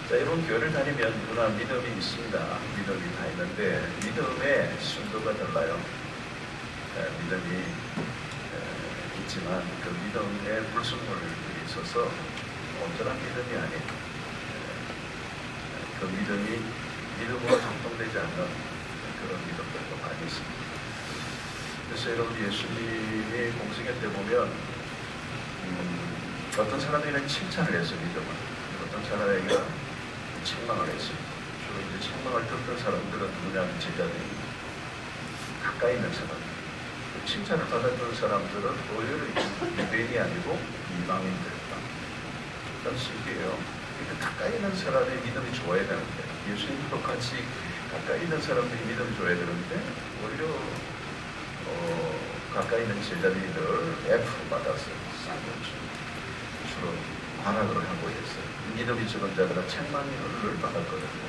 자, 여러분 교회를 다니면 누구나 믿음이 있습니다. 믿음이 다 있는데 믿음의 순도가 달라요. 믿음이 있지만 그 믿음의 불순물이 있어서 온전한 믿음이 아닌 그 믿음이 믿음으로 작동되지 않는 그런 믿음들도 많이 있습니다. 그래서 여러분 예수님이 공생애 때 보면 어떤 사람에게는 칭찬을 했어요. 믿음을. 어떤 사람에게는 책망을 했습니다. 주로 이제 책망을 듣던 사람들은 누구냐면 제자들이 가까이 있는 사람. 칭찬을 받았던 사람들은 오히려 유대인이 아니고 이방인들이다. 그런 식이에요. 그러니까 가까이 있는 사람의 믿음이 좋아야 되는데 예수님도 같이 가까이 있는 사람들이 믿음이 좋아야 되는데 오히려 가까이 있는 제자들을 F 받았어요. 쌍욕 주로 관악을 하고 있어요. 믿음이 적은 자들은 책망을 받았거든요.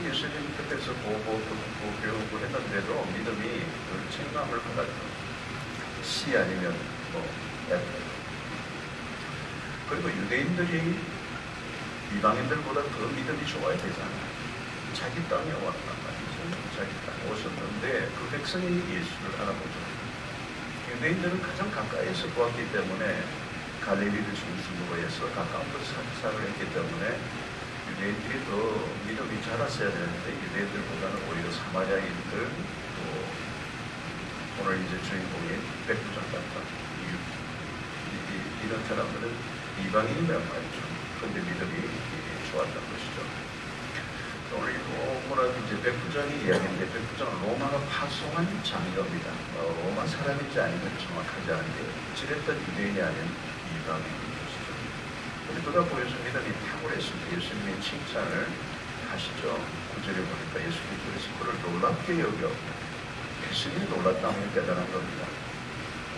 예수님 곁에서 보고 듣고 배우고 했는데도 믿음이 늘 책망을 받았죠. C 아니면 F. 그리고 유대인들이 이방인들보다 더 믿음이 좋아야 되잖아요. 자기 땅에 왔단 말이죠. 자기 땅에 오셨는데 그 백성이 예수를 알아보죠. 유대인들은 가장 가까이에서 보았기 때문에 갈릴리를 중심으로 해서 가까운 곳을 했기 때문에 유대인들이 더 믿음이 자랐어야 되는데 유대인들보다는 오히려 사마리아인들 또 오늘 이제 주인공인 백부장 같은 이런 사람들은 이방인이란 말이죠. 그런데 믿음이 좋았던 것이죠. 오늘 이 본문은 이제 백부장의 이야기인데 백부장은 로마가 파송한 장교입니다. 로마 사람인지 아니면 정확하지 않은데 지냈던 유대인이 아닌 이방인인 것이죠. 근데 그가 보여준 믿음이 탁월했습니다. 예수님이 칭찬을 하시죠. 9절에 보니까 예수님께서 그를 놀랍게 여겨 예수님이 놀랐다는 게 대단한 겁니다.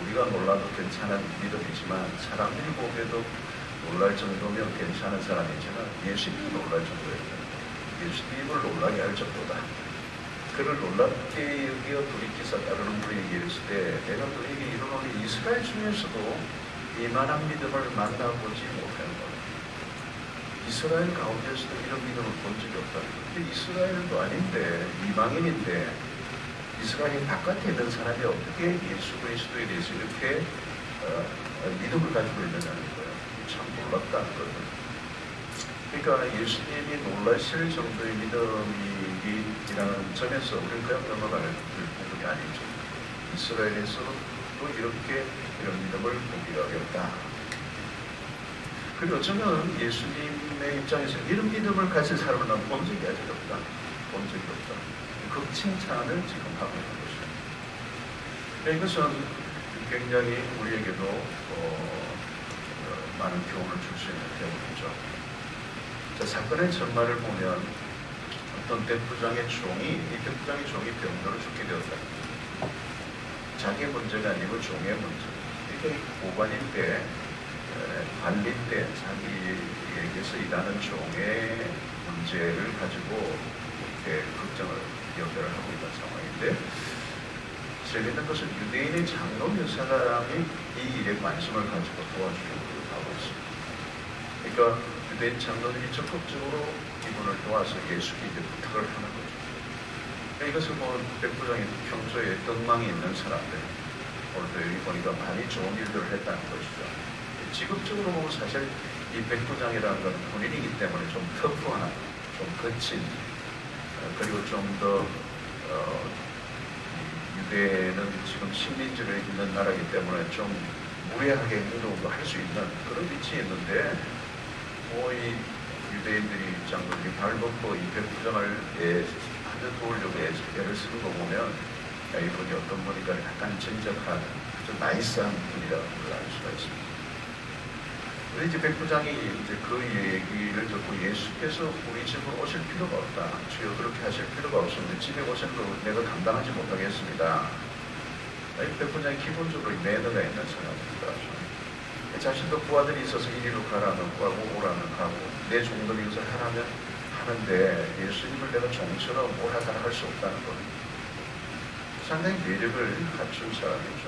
우리가 놀라도 괜찮은 믿음이지만 사람들이 보기에도 놀랄 정도면 괜찮은 사람이지만 예수님이 놀랄 정도예요. 예수님을 놀라게 할 정도다. 그를 놀랍게 여겨 돌이키사 따르는 분에게 이르실 때 내가 너에게 이르노니 이스라엘 중에서도 이만한 믿음을 만나보지 못하는 거예요. 이스라엘 가운데서도 이런 믿음을 본 적이 없다는 거예요. 근데 이스라엘도 아닌데 이방인인데 이스라엘 바깥에 있는 사람이 어떻게 예수 그리스도에 대해서 이렇게 믿음을 가지고 있느냐는 거예요. 참 놀랍다는 거예요. 그러니까 예수님이 놀라실 정도의 믿음이라는 점에서 우리는 그냥 넘어갈 부분이 아니죠. 이스라엘에서도 또 이렇게 이런 믿음을 보기가 어렵다. 그리고 어쩌면 예수님의 입장에서 이런 믿음을 가진 사람을 난 본 적이 아직 없다. 본 적이 없다. 그 칭찬을 지금 하고 있는 것이죠. 이것은 굉장히 우리에게도 많은 교훈을 줄 수 있는 대목이죠. 자, 사건의 전말을 보면 어떤 백부장의 종이 병으로 죽게 되었다. 자기의 문제가 아니고 종의 문제. 이게 고관일 때, 관리 때 자기에게서 일하는 종의 문제를 가지고 이렇게 걱정을 연결을 하고 있는 상황인데 재밌는 것은 유대인의 장로 몇 사람이 이 일에 관심을 가지고 도와주려고 하고 있습니다. 그러니까 유대인 장로들이 적극적으로 이분을 도와서 예수께 부탁을 하는 거죠. 이것을 백부장이 평소에 덕망이 있는 사람들, 오늘도 여기 보니까 많이 좋은 일들을 했다는 것이죠. 직업적으로 보면 사실 이 백부장이라는 건 본인이기 때문에 좀 터프한, 좀 거친, 그리고 좀 더 유대는 지금 식민지를 있는 나라이기 때문에 좀 무례하게 행동도 할 수 있는 그런 위치에 있는데 이 유대인들이 장로들이 발벗고 이 백부장을 아주 도우려고 애를 쓰는 거 보면 이분이 어떤 분이가 약간 진정한 좀 나이스한 분이라고 알 수가 있습니다. 그런데 이제 백부장이 이제 그 얘기를 듣고 예수께서 우리 집으로 오실 필요가 없다. 주여 그렇게 하실 필요가 없습니다. 집에 오시는 거 내가 감당하지 못하겠습니다. 이 백부장이 기본적으로 매너가 있는 사람입니다. 자신도 부하들이 있어서 이리로 가라면 가고 오라면 가고 내 종들이 이것을 하라면 하는데 예수님을 내가 종처럼 오라가라 할 수 없다는 것. 상당히 매력을 갖춘 사람이죠.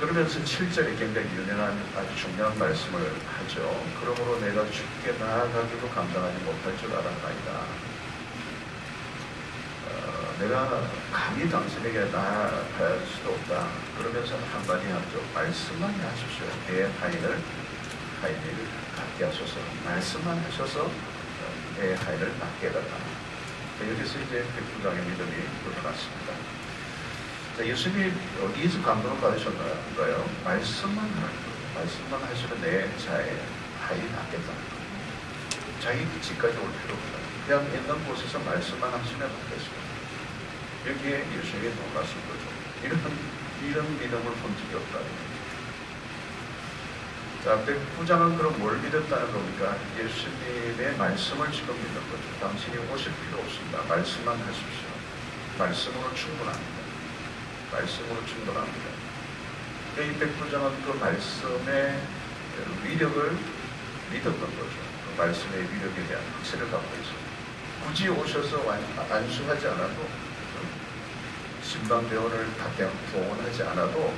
그러면서 7절에 굉장히 유명한 아주 중요한 말씀을 하죠. 그러므로 내가 주께 나아가기도 감당하지 못할 줄 알았나이다. 내가 감히 당신에게 나아갈 수도 없다. 그러면서 한마디 하죠. 말씀만 하십시오. 내 하인을 갖게 하소서. 말씀만 하셔서 내 하인을 낫게 해달라. 여기서 이제 백부장의 믿음이 드러났습니다. 예수님이 어디에서 감동을 받으셨나요? 말씀만 하시면 내 자의 하인이 낫겠다. 자기 집까지 올 필요 없다. 그냥 있는 곳에서 말씀만 하시면 낫겠습니다. 여기에 예수님이 놀라신 거죠. 이런 믿음을 본 적이 없다는 거죠. 자, 백부장은 그럼 뭘 믿었다는 겁니까? 예수님의 말씀을 지금 믿는 거죠. 당신이 오실 필요 없습니다. 말씀만 하십시오. 말씀으로 충분합니다. 말씀으로 충분합니다. 이 백부장은 그 말씀의 위력을 믿었던 거죠. 그 말씀의 위력에 대한 확신을 갖고 있습니다. 굳이 오셔서 안수하지 않아도, 신방대원을 동원하지 않아도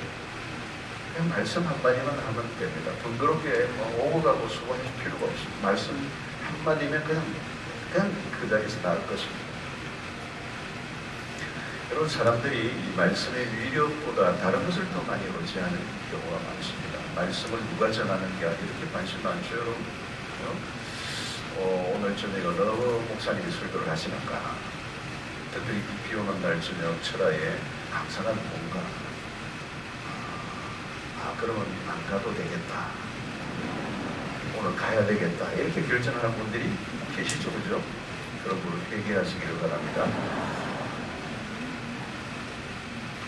그냥 말씀 한마디만 하면 됩니다. 번거롭게 오고 가고 수고할 필요가 없습니다. 말씀 한마디면 그냥 그 자리에서 나을 것입니다. 여러분, 사람들이 이 말씀의 위력보다 다른 것을 더 많이 의지하는 경우가 많습니다. 말씀을 누가 전하는가 이렇게 관심 많죠, 여러분. 오늘 저녁에 어느 목사님이 설교를 하시는가, 특별히 비 오는 날 저녁 철야에 강사가 뭔가, 그러면 안 가도 되겠다, 오늘 가야 되겠다, 이렇게 결정하는 분들이 계시죠, 그죠? 그런 분을 회개하시기를 바랍니다.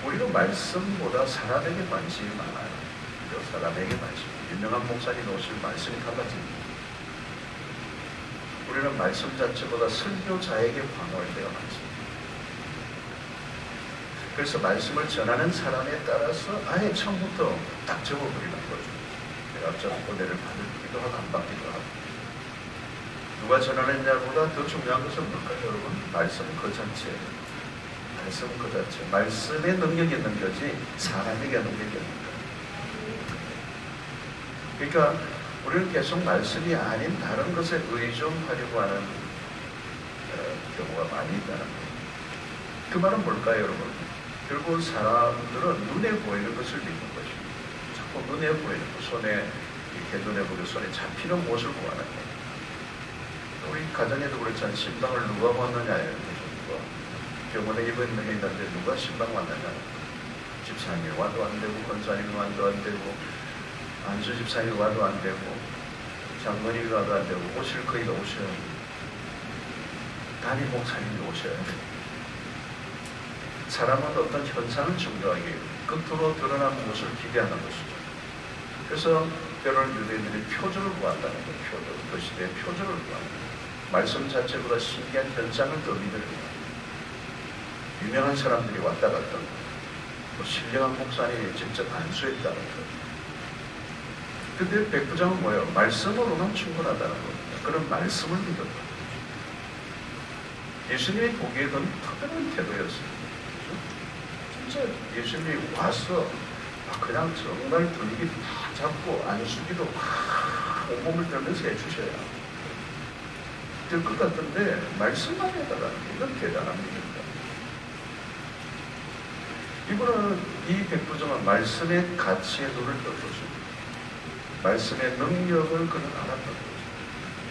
우리는 말씀보다 사람에게 관심이 많아요. 사람에게 관심. 유명한 목사님 오시면 말씀이 달라집니다. 우리는 말씀 자체보다 설교자에게 방어할 때가 많습니다. 그래서 말씀을 전하는 사람에 따라서 아예 처음부터 딱 적어버리는 거죠. 내가 은혜를 받기도 하고 안 받기도 하고. 누가 전하느냐보다 더 중요한 것은 뭘까요, 여러분? 말씀 그 자체. 말씀 그 자체. 말씀의 능력이 있는 거지 사람에게 능력이 없는 거예요. 그러니까 우리는 계속 말씀이 아닌 다른 것에 의존하려고 하는 경우가 많이 있다는 거예요. 그 말은 뭘까요, 여러분? 결국 사람들은 눈에 보이는 것을 믿는 것입니다. 자꾸 눈에 보이는 것, 손에 이렇게 눈에 보이는 손에 잡히는 것을 구하는 거예요. 우리 가정에도 그렇잖아요. 신방을 누가 왔느냐예요. 병원에 입원했는데 누가 신방 왔느냐. 집사님이 와도 안 되고, 권사님이 와도 안 되고, 안수 집사님이 와도 안 되고, 장로님이 와도 안 되고, 오실 거리가 오셔야 돼요. 담임 목사님이 오셔야 돼요. 사람은 어떤 현상을 중요하게 겉으로 드러난 모습을 기대하는 것이죠. 그래서 때로는 유대인들이 표적을 구한다는 거예요. 표적. 그 시대의 표적을 구한다. 말씀 자체보다 신기한 현상을 더 믿으려고. 유명한 사람들이 왔다 갔다 하고, 또 신령한 목사님이 직접 안수했다는 거예요. 근데 백부장은 뭐예요? 말씀으로만 충분하다는 겁니다. 그런 말씀을 믿었다. 예수님이 보기에는 특별한 태도였습니다. 진짜 예수님이 와서 그냥 정말 분위기 다 잡고 안수기도 막 온몸을 들면서 해주셔야 될 것 같은데 말씀만 해달라는 게 이건 대단한 일입니다. 이분은 이 백부장은 말씀의 가치에 눈을 떴 것입니다. 말씀의 능력을 그는 알았던 거죠.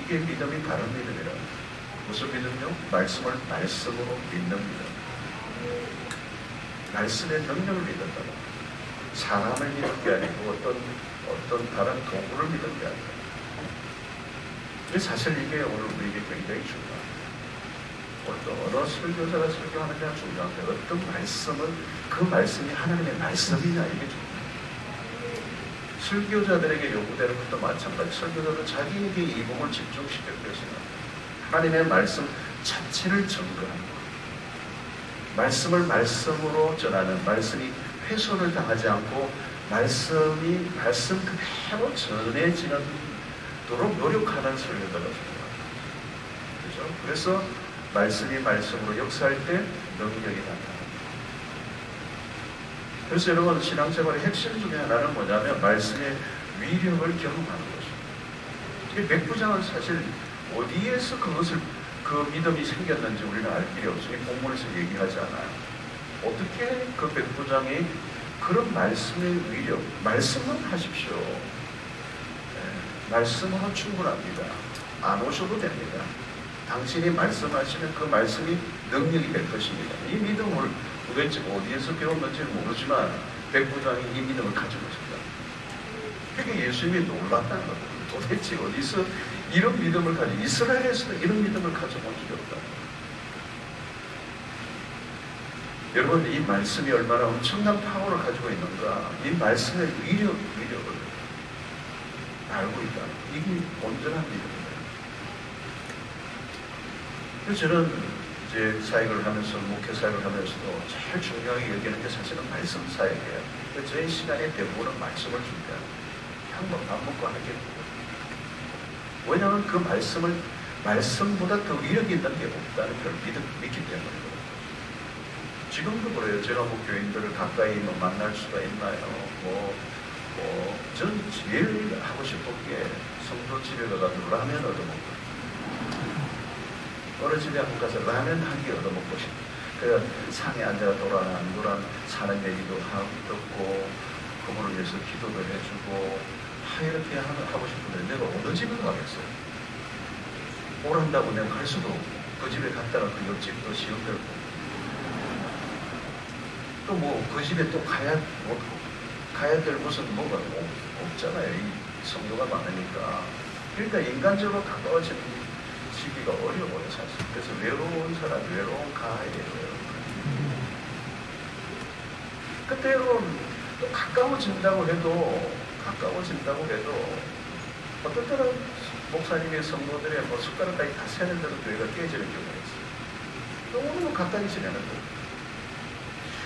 이게 믿음이 바른 믿음이라. 무슨 믿음요? 말씀을 말씀으로 믿는 믿음. 말씀의 능력을 믿는다. 사람을 믿는 게 아니고 어떤 다른 도구를 믿는 게 아니라. 사실 이게 오늘 우리에게 굉장히 중요합니다. 어느 설교자가 설교하느냐 중요한데 어떤 말씀은 그 말씀이 하나님의 말씀이냐 이게 중요합니다. 설교자들에게 요구되는 것도 마찬가지. 설교자도 자기에게 이 부분을 집중시키기 위해서 하나님의 말씀 자체를 증거하는 것. 말씀을 말씀으로 전하는, 말씀이 훼손을 당하지 않고 말씀 그대로 전해지도록 노력하는 설교자가 중요합니다. 그렇죠? 그래서 말씀이 말씀으로 역사할 때 능력이 나타납니다. 그래서 여러분, 신앙생활의 핵심 중에 하나는 뭐냐면 말씀의 위력을 경험하는 것입니다. 이 백부장은 사실 어디에서 그 믿음이 생겼는지 우리는 알 길이 없으니 본문에서 얘기하지 않아요. 어떻게 그 백부장이 그런 말씀의 위력, 말씀만 하십시오. 네, 말씀으로 충분합니다. 안 오셔도 됩니다. 당신이 말씀하시면 그 말씀이 능력이 될 것입니다. 이 믿음을 도대체 어디에서 배웠는지 모르지만 백부장이 이 믿음을 가지고 있습니다. 그게 예수님이 놀랐다는 겁니다. 도대체 어디서 이런 믿음을 가지고, 이스라엘에서는 이런 믿음을 가져본 적이 없다. 여러분, 이 말씀이 얼마나 엄청난 파워를 가지고 있는가, 이 말씀의 위력을 알고 있다. 이게 온전한 믿음입니다. 그래서 저는 이제 사역을 하면서, 목회 사역을 하면서도 제일 중요하게 여기는 게 사실은 말씀 사역이에요. 저희 시간에 대부분은 말씀을 준비하는 한번 밥 먹고 하는 게 왜냐하면 그 말씀보다 더 위력이 있는 게 없다는 걸 믿기 때문이거든요. 지금도 그래요. 제가 뭐 교인들을 가까이 만날 수가 있나요? 저는 제일 하고 싶은 게 성도 집에 가가지고 라면 얻어먹고, 어느 집에 한번 가서 라면 한 개 얻어먹고 싶어요. 그래서 상에 앉아 도란 사는 얘기도 하고 듣고, 그분을 위해서 기도도 해주고, 이렇게 하고 싶은데 내가 어느 집을 가겠어요? 오란다고 내가 갈 수도 없고, 그 집에 갔다가 그 옆집도 시험되고, 또 뭐 그 집에 또 가야 될 무슨 뭐가 없잖아요. 이 성도가 많으니까. 그러니까 인간적으로 가까워지는 시기가 어려워요, 사실. 그래서 외로운 사람, 외로운 가해예요. 그때로는 또 가까워진다고 해도 어떨 때는 목사님의 성도들의 뭐 숟가락까지 다 세는 대로 교회가 깨지는 경우가 있어요. 너무 가까이 지내는 거예요.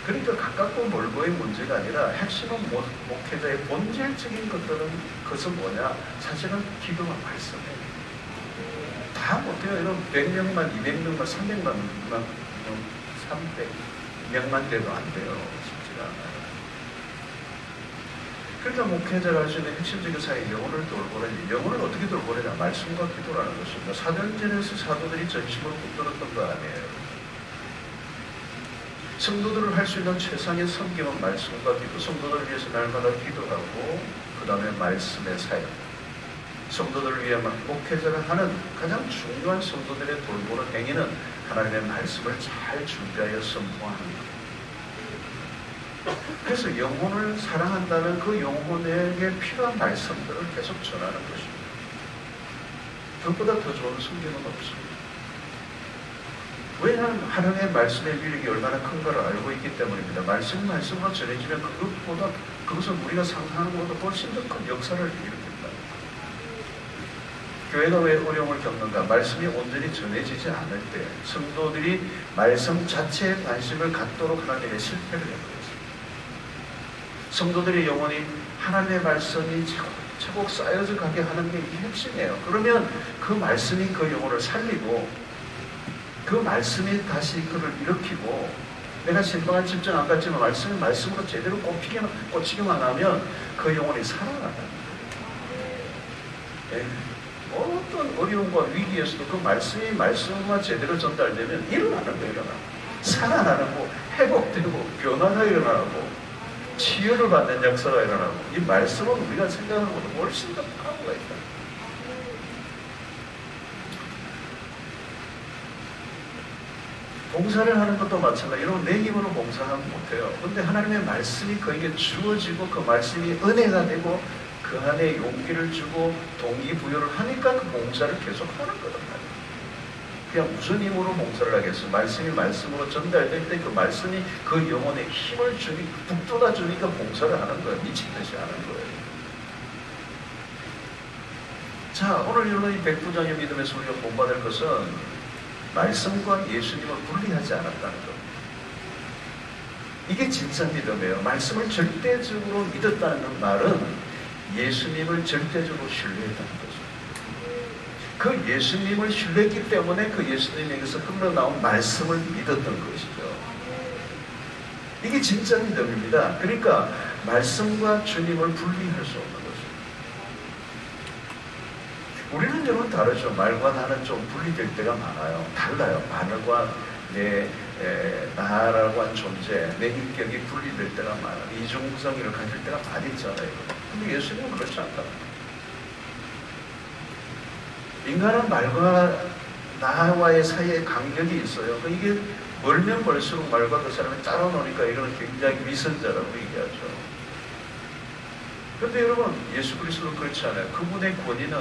그러니까 가깝고 멀고의 문제가 아니라 핵심은 목회자의 본질적인 것은 뭐냐? 사실은 기도와 말씀이에요. 다 못해요. 이런 100명만, 200명만, 300명만 돼도 안 돼요. 쉽지가 않아요. 그러니까 목회자가 할 수 있는 핵심적인 사역이 영혼을 돌보는, 영혼을 어떻게 돌보느냐? 말씀과 기도라는 것입니다. 사도행전에서 사도들이 전심으로 붙들었던 거 아니에요. 성도들을 할 수 있는 최상의 섬김은 말씀과 기도, 성도들을 위해서 날마다 기도하고, 그 다음에 말씀의 사역. 성도들을 위해 목회자가 하는 가장 중요한 성도들의 돌보는 행위는 하나님의 말씀을 잘 준비하여 선포하는 것. 그래서 영혼을 사랑한다면 그 영혼에게 필요한 말씀들을 계속 전하는 것입니다. 그것보다 더 좋은 성경은 없습니다. 왜냐하면 하나님의 말씀의 위력이 얼마나 큰가를 알고 있기 때문입니다. 말씀으로 전해지면 그것은 우리가 상상하는 것보다 훨씬 더 큰 역사를 일으킵니다. 교회가 왜 어려움을 겪는가? 말씀이 온전히 전해지지 않을 때 성도들이 말씀 자체에 관심을 갖도록 하나님의 실패를 해버렸습니다. 성도들의 영혼이 하나님의 말씀이 차곡 쌓여져 가게 하는 게 이 핵심이에요. 그러면 그 말씀이 그 영혼을 살리고, 그 말씀이 다시 그를 일으키고, 내가 신방을 집중 안 갔지만 말씀으로 제대로 꽂히기만 하면 그 영혼이 살아나는 거예요. 어떤 어려움과 위기에서도 그 말씀만 제대로 전달되면 일어나는 거예요. 살아나는 거, 회복되고, 변화가 일어나고, 치유를 받는 역사가 일어나고, 이 말씀은 우리가 생각하는 것보다 훨씬 더 파워가 있다. 봉사를 하는 것도 마찬가지로 여러분, 내 힘으로 봉사하면 못해요. 그런데 하나님의 말씀이 그에게 주어지고, 그 말씀이 은혜가 되고, 그 안에 용기를 주고 동기부여를 하니까 그 봉사를 계속 하는 거란 말이에요. 그냥 무슨 힘으로 봉사를 하겠어? 말씀이 말씀으로 전달될 때 그 말씀이 그 영혼에 힘을 북돋아 주니까 봉사를 하는 거예요. 미친 듯이 하는 거예요. 자, 오늘 여러분, 이 백부장의 믿음에서 우리가 본받을 것은 말씀과 예수님을 분리하지 않았다는 겁니다. 이게 진짜 믿음이에요. 말씀을 절대적으로 믿었다는 말은 예수님을 절대적으로 신뢰했다는 거죠. 그 예수님을 신뢰했기 때문에 그 예수님에게서 흘러나온 말씀을 믿었던 것이죠. 이게 진짜 믿음입니다. 그러니까 말씀과 주님을 분리할 수 없는 거죠. 우리는 여러분 다르죠. 말과 나는 좀 분리될 때가 많아요. 달라요. 말과 나라고 한 존재, 내 인격이 분리될 때가 많아요. 이중성의를 가질 때가 많이 있잖아요. 근데 예수님은 그렇지 않다. 인간은 말과 나와의 사이에 간격이 있어요. 이게 멀면 멀수록 말과 그 사람이 따로 노니까 이거는 굉장히 위선자라고 얘기하죠. 그런데 여러분, 예수 그리스도는 그렇지 않아요. 그분의 권위는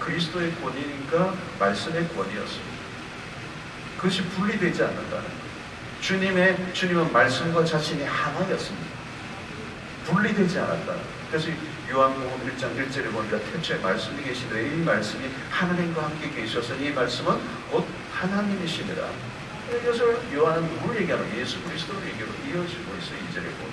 그리스도의 권위니까 말씀의 권위였습니다. 그것이 분리되지 않는다는 거예요. 주님은 말씀과 자신이 하나였습니다. 분리되지 않았다. 그래서 요한복음 1장 1절에 보니까 태초에 말씀이 계시되 이 말씀이 하나님과 함께 계셔서 이 말씀은 곧 하나님이시니라. 이것을 요한은 누구를 얘기하는 거예요? 예수 그리스도를 얘기하고 이어지고 있어요. 2절에 보면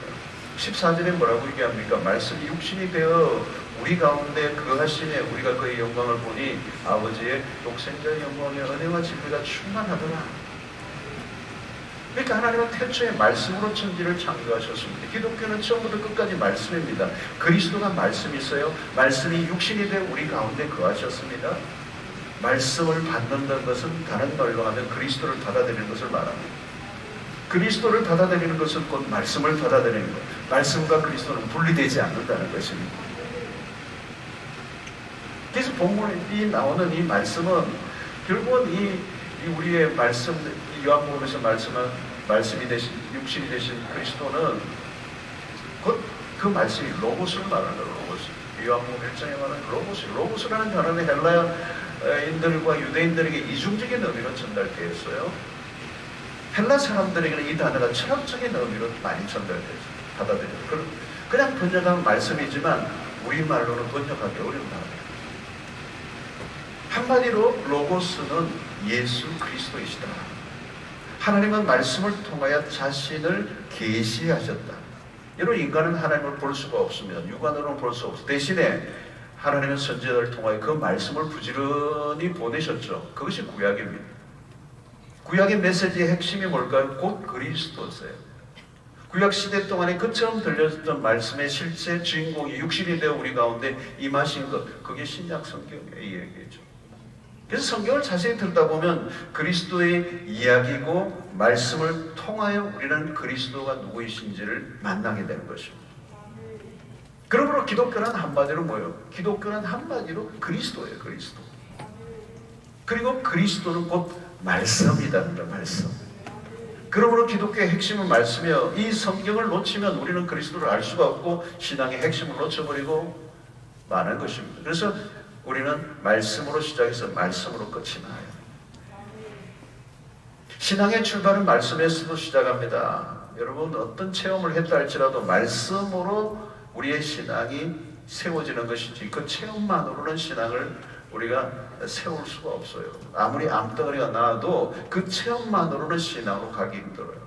14절에 뭐라고 얘기합니까? 말씀이 육신이 되어 우리 가운데 거하시네. 우리가 그의 영광을 보니 아버지의 독생자의 영광의 은혜와 진리가 충만하더라. 그러니까 하나님은 태초에 말씀으로 천지를 창조하셨습니다. 기독교는 처음부터 끝까지 말씀입니다. 그리스도가 말씀이 있어요. 말씀이 육신이 되어 우리 가운데 거하셨습니다. 말씀을 받는다는 것은 다른 말로 하면 그리스도를 받아들이는 것을 말합니다. 그리스도를 받아들이는 것은 곧 말씀을 받아들이는 것. 말씀과 그리스도는 분리되지 않는다는 것입니다. 그래서 본문에 나오는 이 말씀은 결국은 이 우리의 말씀, 요한복음에서 말씀이 되신 육신이 되신 그리스도는 곧 그 말씀이 로고스를 말하는 거예요. 로고스. 요한복음 1장에 말하는 로고스라는 단어는 헬라인들과 유대인들에게 이중적인 의미로 전달되었어요. 헬라 사람들에게는 이 단어가 철학적인 의미로 많이 전달되었어요. 받아들여요. 그냥 번역한 말씀이지만 우리말로는 번역하기 어려운 단어예요. 한마디로 로고스는 예수 그리스도이시다. 하나님은 말씀을 통하여 자신을 계시하셨다. 여러분, 인간은 하나님을 볼 수가 없습니다. 육안으로는 볼 수 없습니다. 대신에 하나님은 선지자를 통하여 그 말씀을 부지런히 보내셨죠. 그것이 구약입니다. 구약의 메시지의 핵심이 뭘까요? 곧 그리스도세요. 구약 시대 동안에 그처럼 들려졌던 말씀의 실제 주인공이 육신이 되어 우리 가운데 임하신 것, 그게 신약 성경의 이야기죠. 그래서 성경을 자세히 듣다 보면 그리스도의 이야기고 말씀을 통하여 우리는 그리스도가 누구이신지를 만나게 되는 것입니다. 그러므로 기독교는 한마디로 뭐예요? 기독교는 한마디로 그리스도예요. 그리스도. 그리고 그리스도는 곧 말씀이라는 거예요. 말씀. 그러므로 기독교의 핵심은 말씀이에요. 이 성경을 놓치면 우리는 그리스도를 알 수가 없고 신앙의 핵심을 놓쳐버리고 마는 것입니다. 그래서 우리는 말씀으로 시작해서 말씀으로 끝이 나요. 신앙의 출발은 말씀에서도 시작합니다. 여러분, 어떤 체험을 했다 할지라도 말씀으로 우리의 신앙이 세워지는 것이지 그 체험만으로는 신앙을 우리가 세울 수가 없어요. 아무리 암덩어리가 나와도 그 체험만으로는 신앙으로 가기 힘들어요.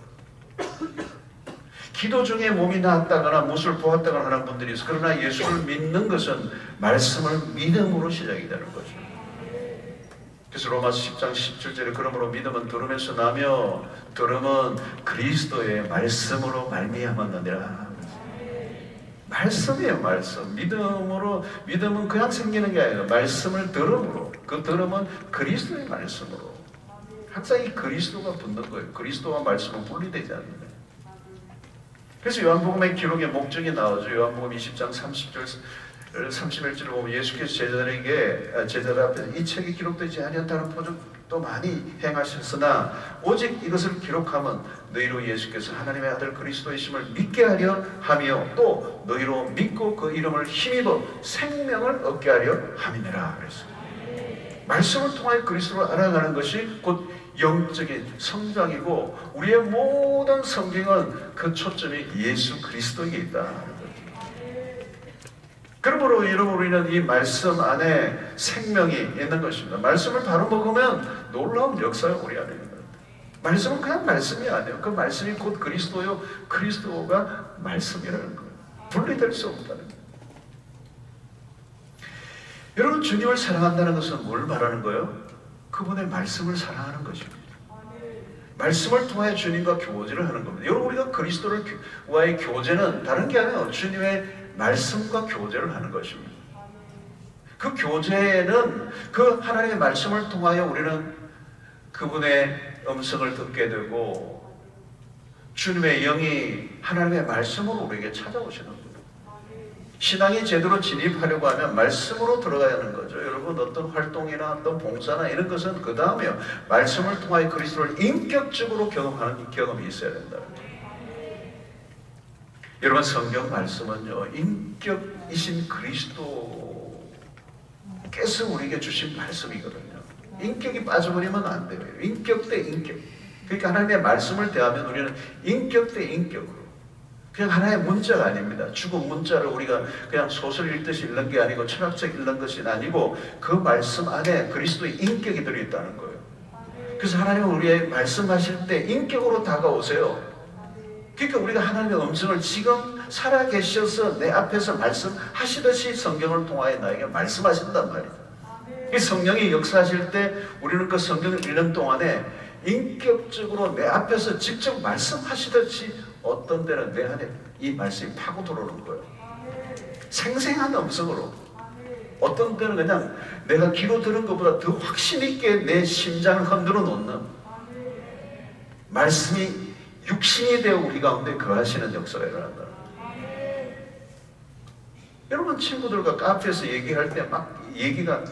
기도 중에 몸이 나았다거나 못을 보았다거나 하는 분들이 있어요. 그러나 예수를 믿는 것은 말씀을 믿음으로 시작이 되는 거죠. 그래서 로마서 10장 17절에 그러므로 믿음은 들음에서 나며 들음은 그리스도의 말씀으로 말미암았느니라. 말씀이에요. 말씀. 믿음은 그냥 생기는 게 아니라 말씀을 들음으로, 그 들음은 그리스도의 말씀으로. 항상 이 그리스도가 붙는 거예요. 그리스도와 말씀은 분리되지 않는 거예요. 그래서 요한복음의 기록의 목적이 나오죠. 요한복음 20장 31절을 보면 예수께서 제자들 앞에서 이 책에 기록되지 아니한다는 표적도 많이 행하셨으나 오직 이것을 기록하면 너희로 예수께서 하나님의 아들 그리스도이심을 믿게 하려 하며 또 너희로 믿고 그 이름을 힘입어 생명을 얻게 하려 함이니라 그랬어요. 말씀을 통하여 그리스도를 알아가는 것이 곧 영적인 성장이고 우리의 모든 성경은 그 초점이 예수 그리스도에 있다는 거죠. 그러므로 여러분, 우리는 이 말씀 안에 생명이 있는 것입니다. 말씀을 바로 먹으면 놀라운 역사가 우리 안에 있는 겁니다. 말씀은 그냥 말씀이 아니에요. 그 말씀이 곧 그리스도요, 그리스도가 말씀이라는 거예요. 분리될 수 없다는 거예요. 여러분, 주님을 사랑한다는 것은 뭘 말하는 거예요? 그분의 말씀을 사랑하는 것입니다. 말씀을 통하여 주님과 교제를 하는 겁니다. 여러분, 우리가 그리스도와의 교제는 다른 게 아니에요. 주님의 말씀과 교제를 하는 것입니다. 그 교제는 그 하나님의 말씀을 통하여 우리는 그분의 음성을 듣게 되고 주님의 영이 하나님의 말씀으로 우리에게 찾아오시는 거예요. 신앙이 제대로 진입하려고 하면 말씀으로 들어가야 하는 거죠. 여러분, 어떤 활동이나 어떤 봉사나 이런 것은 그 다음에요. 말씀을 통하여 그리스도를 인격적으로 경험하는 경험이 있어야 된다. 여러분, 성경 말씀은요, 인격이신 그리스도께서 우리에게 주신 말씀이거든요. 인격이 빠져버리면 안 돼요. 인격 대 인격. 그러니까 하나님의 말씀을 대하면 우리는 인격 대 인격으로, 그냥 하나의 문자가 아닙니다. 죽은 문자를 우리가 그냥 소설 읽듯이 읽는 게 아니고 철학적 읽는 것이 아니고 그 말씀 안에 그리스도의 인격이 들어있다는 거예요. 그래서 하나님은 우리의 말씀하실 때 인격으로 다가오세요. 그러니까 우리가 하나님의 음성을 지금 살아계셔서 내 앞에서 말씀하시듯이 성경을 통하여 나에게 말씀하신단 말이죠. 이 성령이 역사하실 때 우리는 그 성경을 읽는 동안에 인격적으로 내 앞에서 직접 말씀하시듯이 어떤 때는 내 안에 이 말씀이 파고 들어오는 거예요. 생생한 음성으로. 어떤 때는 그냥 내가 귀로 들은 것보다 더 확신 있게 내 심장을 흔들어 놓는 말씀이 육신이 되어 우리 가운데 거하시는 역사가 일어난다. 여러분, 친구들과 카페에서 얘기할 때 막 얘기가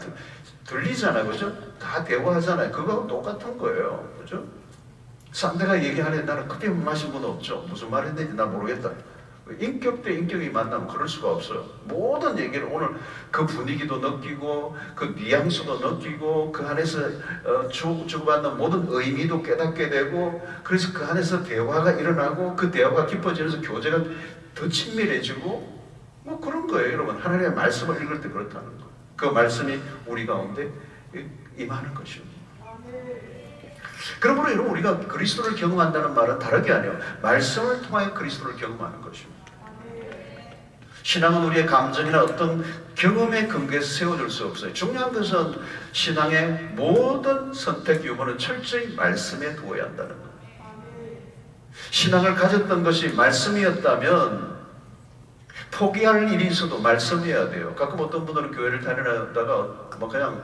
들리잖아요. 그죠? 다 대화하잖아요. 그거하고 똑같은 거예요. 그죠? 상대가 얘기하는데 나는 커피 마신 분 없죠. 무슨 말 했는지 난 모르겠다. 인격 대 인격이 만나면 그럴 수가 없어요. 모든 얘기를 오늘 그 분위기도 느끼고 그 뉘앙스도 느끼고 그 안에서 주고받는 모든 의미도 깨닫게 되고, 그래서 그 안에서 대화가 일어나고 그 대화가 깊어지면서 교제가 더 친밀해지고 뭐 그런 거예요. 여러분, 하나님의 말씀을 읽을 때 그렇다는 거예요. 그 말씀이 우리 가운데 임하는 것입니다. 그러므로 여러분, 우리가 그리스도를 경험한다는 말은 다른 게 아니에요. 말씀을 통하여 그리스도를 경험하는 것입니다. 신앙은 우리의 감정이나 어떤 경험의 근거에서 세워질 수 없어요. 중요한 것은 신앙의 모든 선택 유무는 철저히 말씀에 두어야 한다는 거예요. 신앙을 가졌던 것이 말씀이었다면 포기할 일이 있어도 말씀이어야 돼요. 가끔 어떤 분들은 교회를 다니다가 그냥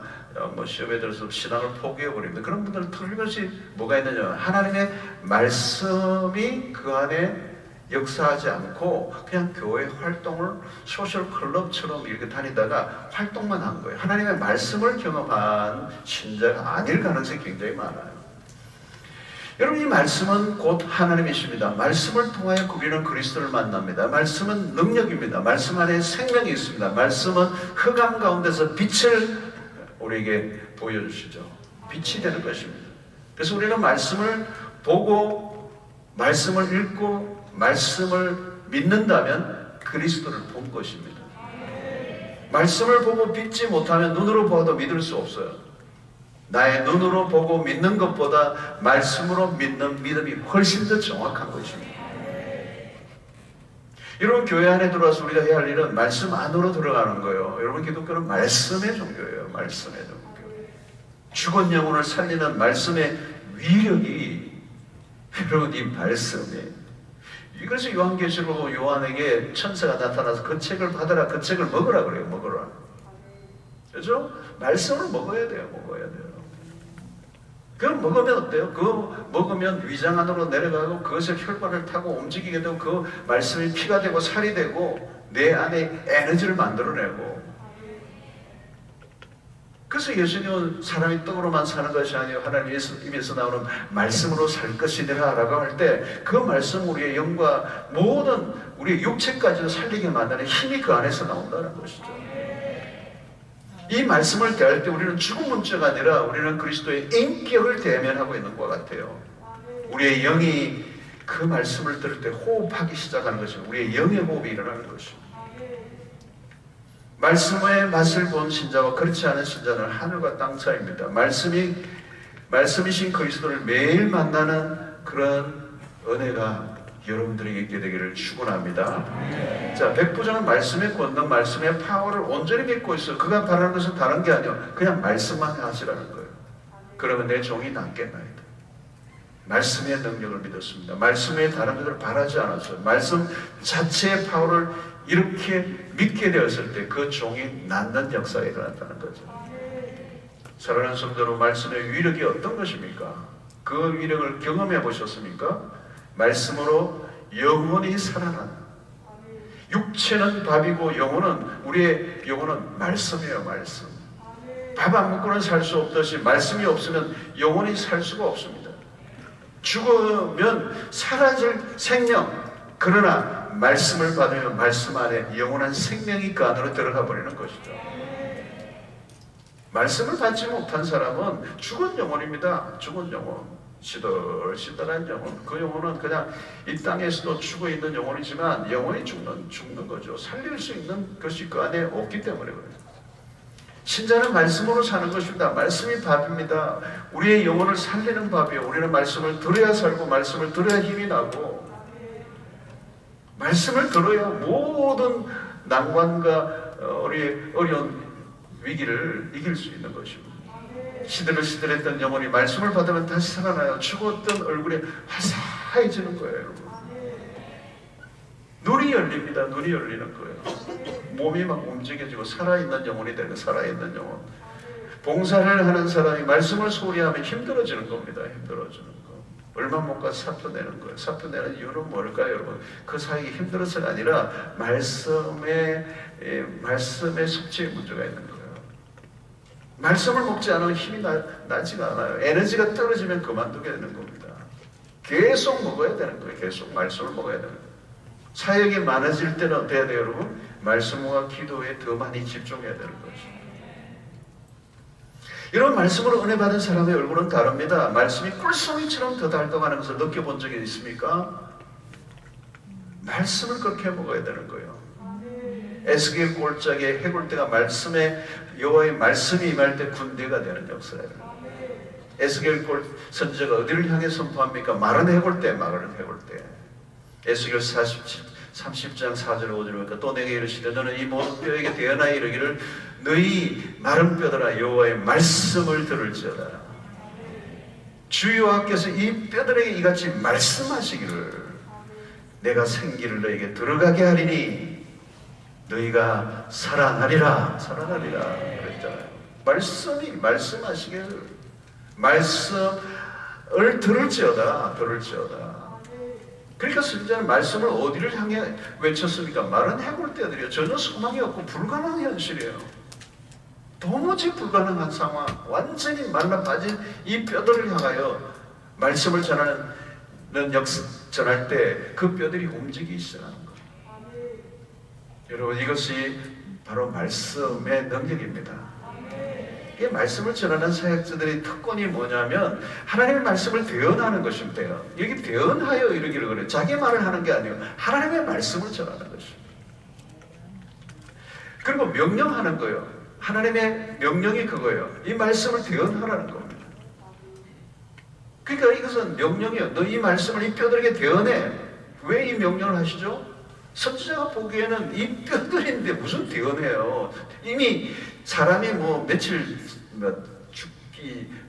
시험에 들어서 신앙을 포기해버립니다. 그런 분들은 틀림없이 뭐가 있느냐, 하나님의 말씀이 그 안에 역사하지 않고 그냥 교회 활동을 소셜 클럽처럼 이렇게 다니다가 활동만 한 거예요. 하나님의 말씀을 경험한 신자가 아닐 가능성이 굉장히 많아요. 여러분, 이 말씀은 곧 하나님이십니다. 말씀을 통하여 우리는 그리스도를 만납니다. 말씀은 능력입니다. 말씀 안에 생명이 있습니다. 말씀은 흑암 가운데서 빛을 우리에게 보여주시죠. 빛이 되는 것입니다. 그래서 우리는 말씀을 보고 말씀을 읽고 말씀을 믿는다면 그리스도를 본 것입니다. 말씀을 보고 믿지 못하면 눈으로 보아도 믿을 수 없어요. 나의 눈으로 보고 믿는 것보다 말씀으로 믿는 믿음이 훨씬 더 정확한 것입니다. 여러분, 교회 안에 들어와서 우리가 해야 할 일은 말씀 안으로 들어가는 거예요. 여러분, 기독교는 말씀의 종교예요. 말씀의 종교. 죽은 영혼을 살리는 말씀의 위력이 여러분, 이 말씀이에요. 그래서 요한계시록 요한에게 천사가 나타나서 그 책을 받아라, 그 책을 먹으라 그래요. 먹으라. 그렇죠? 말씀을 먹어야 돼요. 먹어야 돼요. 그걸 먹으면 어때요? 그거 먹으면 위장 안으로 내려가고 그것을 혈관을 타고 움직이게 되고 그 말씀이 피가 되고 살이 되고 내 안에 에너지를 만들어내고. 그래서 예수님은 사람이 떡으로만 사는 것이 아니에요. 하나님 입에서 나오는 말씀으로 살 것이니라 라고 할 때 그 말씀 우리의 영과 모든 우리의 육체까지도 살리게 만드는 힘이 그 안에서 나온다는 것이죠. 이 말씀을 대할 때 우리는 죽은 문자가 아니라 우리는 그리스도의 인격을 대면하고 있는 것 같아요. 우리의 영이 그 말씀을 들을 때 호흡하기 시작하는 것입니다. 우리의 영의 호흡이 일어나는 것입니다. 말씀의 맛을 본 신자와 그렇지 않은 신자는 하늘과 땅 차이입니다. 말씀이신 그리스도를 매일 만나는 그런 은혜가 여러분들에게 있게 되기를 축원합니다. 자, 백부장은 말씀의 권능, 말씀의 파워를 온전히 믿고 있어요. 그가 바라는 것은 다른 게 아니에요. 그냥 말씀만 하시라는 거예요. 그러면 내 종이 낫겠나이다. 말씀의 능력을 믿었습니다. 말씀에 다른 것을 바라지 않았어요. 말씀 자체의 파워를 이렇게 믿게 되었을 때 그 종이 낫는 역사가 일어났다는 거죠. 사랑하는 성도로, 말씀의 위력이 어떤 것입니까? 그 위력을 경험해 보셨습니까? 말씀으로 영혼이 살아나는, 육체는 밥이고 우리의 영혼은 말씀이에요. 말씀. 밥 안 먹고는 살 수 없듯이 말씀이 없으면 영혼이 살 수가 없습니다. 죽으면 사라질 생명, 그러나 말씀을 받으면 말씀 안에 영원한 생명이 그 안으로 들어가 버리는 것이죠. 말씀을 받지 못한 사람은 죽은 영혼입니다. 죽은 영혼, 시들시들한 영혼. 그 영혼은 그냥 이 땅에서도 죽어있는 영혼이지만 영혼이 죽는 거죠. 살릴 수 있는 것이 그 안에 없기 때문에 그래요. 신자는 말씀으로 사는 것입니다. 말씀이 밥입니다. 우리의 영혼을 살리는 밥이에요. 우리는 말씀을 들어야 살고 말씀을 들어야 힘이 나고 말씀을 들어야 모든 난관과 어려운 위기를 이길 수 있는 것입니다. 시들시들했던 영혼이 말씀을 받으면 다시 살아나요. 죽었던 얼굴에 화사해지는 거예요. 여러분. 눈이 열립니다. 눈이 열리는 거예요. 몸이 막 움직여지고 살아있는 영혼이 되는, 살아있는 영혼. 봉사를 하는 사람이 말씀을 소홀히 하면 힘들어지는 겁니다. 힘들어지는 거. 얼마 못 가서 사표 내는 거예요. 사표 내는 이유는 뭘까요, 여러분? 그 사역이 힘들어서가 아니라 말씀의 숙제에 문제가 있는 거예요. 말씀을 먹지 않으면 힘이 나지가 않아요. 에너지가 떨어지면 그만두게 되는 겁니다. 계속 먹어야 되는 거예요. 계속 말씀을 먹어야 되는 거예요. 사역이 많아질 때는 어때야 돼요, 여러분? 말씀과 기도에 더 많이 집중해야 되는 거죠. 이런 말씀으로 은혜 받은 사람의 얼굴은 다릅니다. 말씀이 꿀송이처럼 더 달동하는 것을 느껴본 적이 있습니까? 말씀을 그렇게 먹어야 되는 거예요. 에스겔 골짜기에 해골대가 여호와의 말씀이 임할 때 군대가 되는 역사예요. 에스겔 선지자가 어디를 향해 선포합니까? 마른 해골대, 마른 해골대. 에스겔 30장 4절 5절 보니까 또 내게 이르시되 너는 이 모든 뼈에게 대언하여 이르기를 너희 마른 뼈들아 여호와의 말씀을 들을지어다. 주 여호와께서 이 뼈들에게 이같이 말씀하시기를 내가 생기를 너에게 들어가게 하리니 너희가 살아나리라 그랬잖아요. 말씀이 말씀하시기를 말씀을 들을지어다. 그러니까 선지자는 말씀을 어디를 향해 외쳤습니까? 마른 해골대들이요. 전혀 소망이 없고 불가능한 현실이에요. 도무지 불가능한 상황, 완전히 말라 빠진 이 뼈들을 향하여 말씀을 전할 때 그 뼈들이 움직이기 시작하는 거예요. 여러분, 이것이 바로 말씀의 능력입니다. 이 말씀을 전하는 사역자들의 특권이 뭐냐면 하나님의 말씀을 대언하는 것입니다. 여기 대언하여 이르기를 그래요. 자기 말을 하는 게 아니에요. 하나님의 말씀을 전하는 것입니다. 그리고 명령하는 거예요. 하나님의 명령이 그거예요. 이 말씀을 대언하라는 겁니다. 그러니까 이것은 명령이에요. 너 이 말씀을 이 뼈들에게 대언해. 왜 이 명령을 하시죠? 선지자가 보기에는 이 뼈들인데 무슨 대언해요. 이미 사람이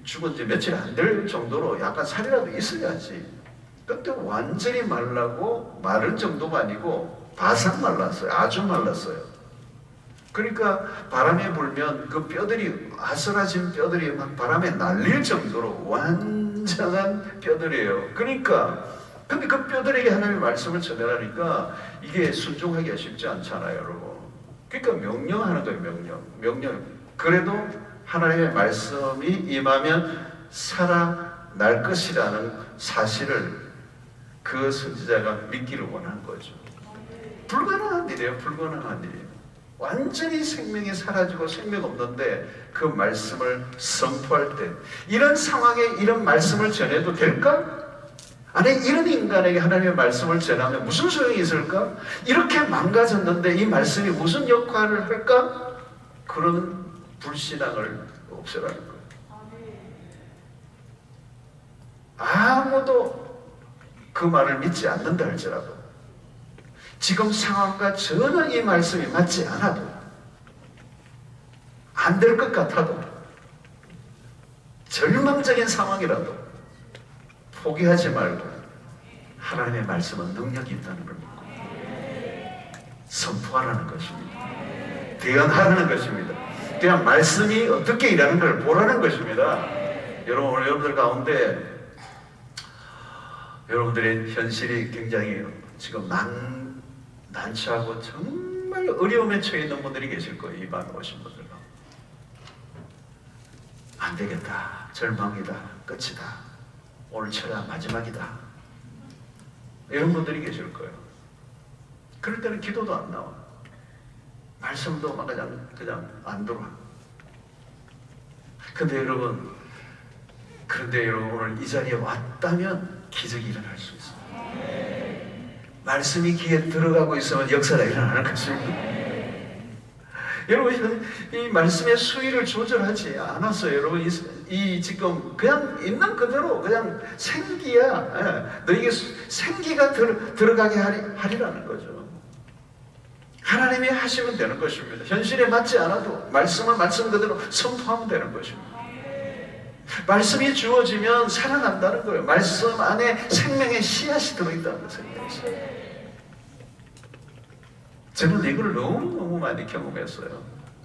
죽은 지 며칠 안 될 정도로 약간 살이라도 있어야지. 근데 완전히 마를 정도가 아니고 바삭 말랐어요. 아주 말랐어요. 그러니까 바람이 불면 그 뼈들이, 아슬아진 뼈들이 막 바람에 날릴 정도로 완전한 뼈들이에요. 근데 그 뼈들에게 하나님의 말씀을 전하라니까 이게 순종하기가 쉽지 않잖아요, 여러분. 그러니까 명령하는 거예요, 명령. 그래도 하나님의 말씀이 임하면 살아날 것이라는 사실을 그 선지자가 믿기를 원한 거죠. 불가능한 일이에요. 완전히 생명이 사라지고 생명 없는데 그 말씀을 선포할 때 이런 상황에 이런 말씀을 전해도 될까? 아니, 이런 인간에게 하나님의 말씀을 전하면 무슨 소용이 있을까? 이렇게 망가졌는데 이 말씀이 무슨 역할을 할까? 그런 불신앙을 없애라는 거예요. 아무도 그 말을 믿지 않는다 할지라도, 지금 상황과 전혀 이 말씀이 맞지 않아도, 안 될 것 같아도, 절망적인 상황이라도 포기하지 말고 하나님의 말씀은 능력이 있다는 걸 믿고 선포하라는 것입니다. 대언하라는 것입니다. 그냥 말씀이 어떻게 일하는 걸 보라는 것입니다. 여러분, 오늘 여러분들 가운데 여러분들의 현실이 굉장히 지금 난처하고 정말 어려움에 처해 있는 분들이 계실 거예요. 이 밤에 오신 분들. 안 되겠다. 절망이다. 끝이다. 오늘 철야 마지막이다. 이런 분들이 계실 거예요. 그럴 때는 기도도 안 나와. 말씀도 막 그냥 안 들어와. 그런데 여러분 오늘 이 자리에 왔다면 기적이 일어날 수 있어요. 말씀이 귀에 들어가고 있으면 역사가 일어나는 것입니다. 여러분, 이 말씀의 수위를 조절하지 않았어요. 여러분, 이 지금 그냥 있는 그대로 그냥 생기야. 너에게 생기가 들어가게 하리라는 거죠. 하나님이 하시면 되는 것입니다. 현실에 맞지 않아도 말씀을 말씀 그대로 선포하면 되는 것입니다. 말씀이 주어지면 살아난다는 거예요. 말씀 안에 생명의 씨앗이 들어있다는 것을. 저는 이걸 너무너무 많이 경험했어요.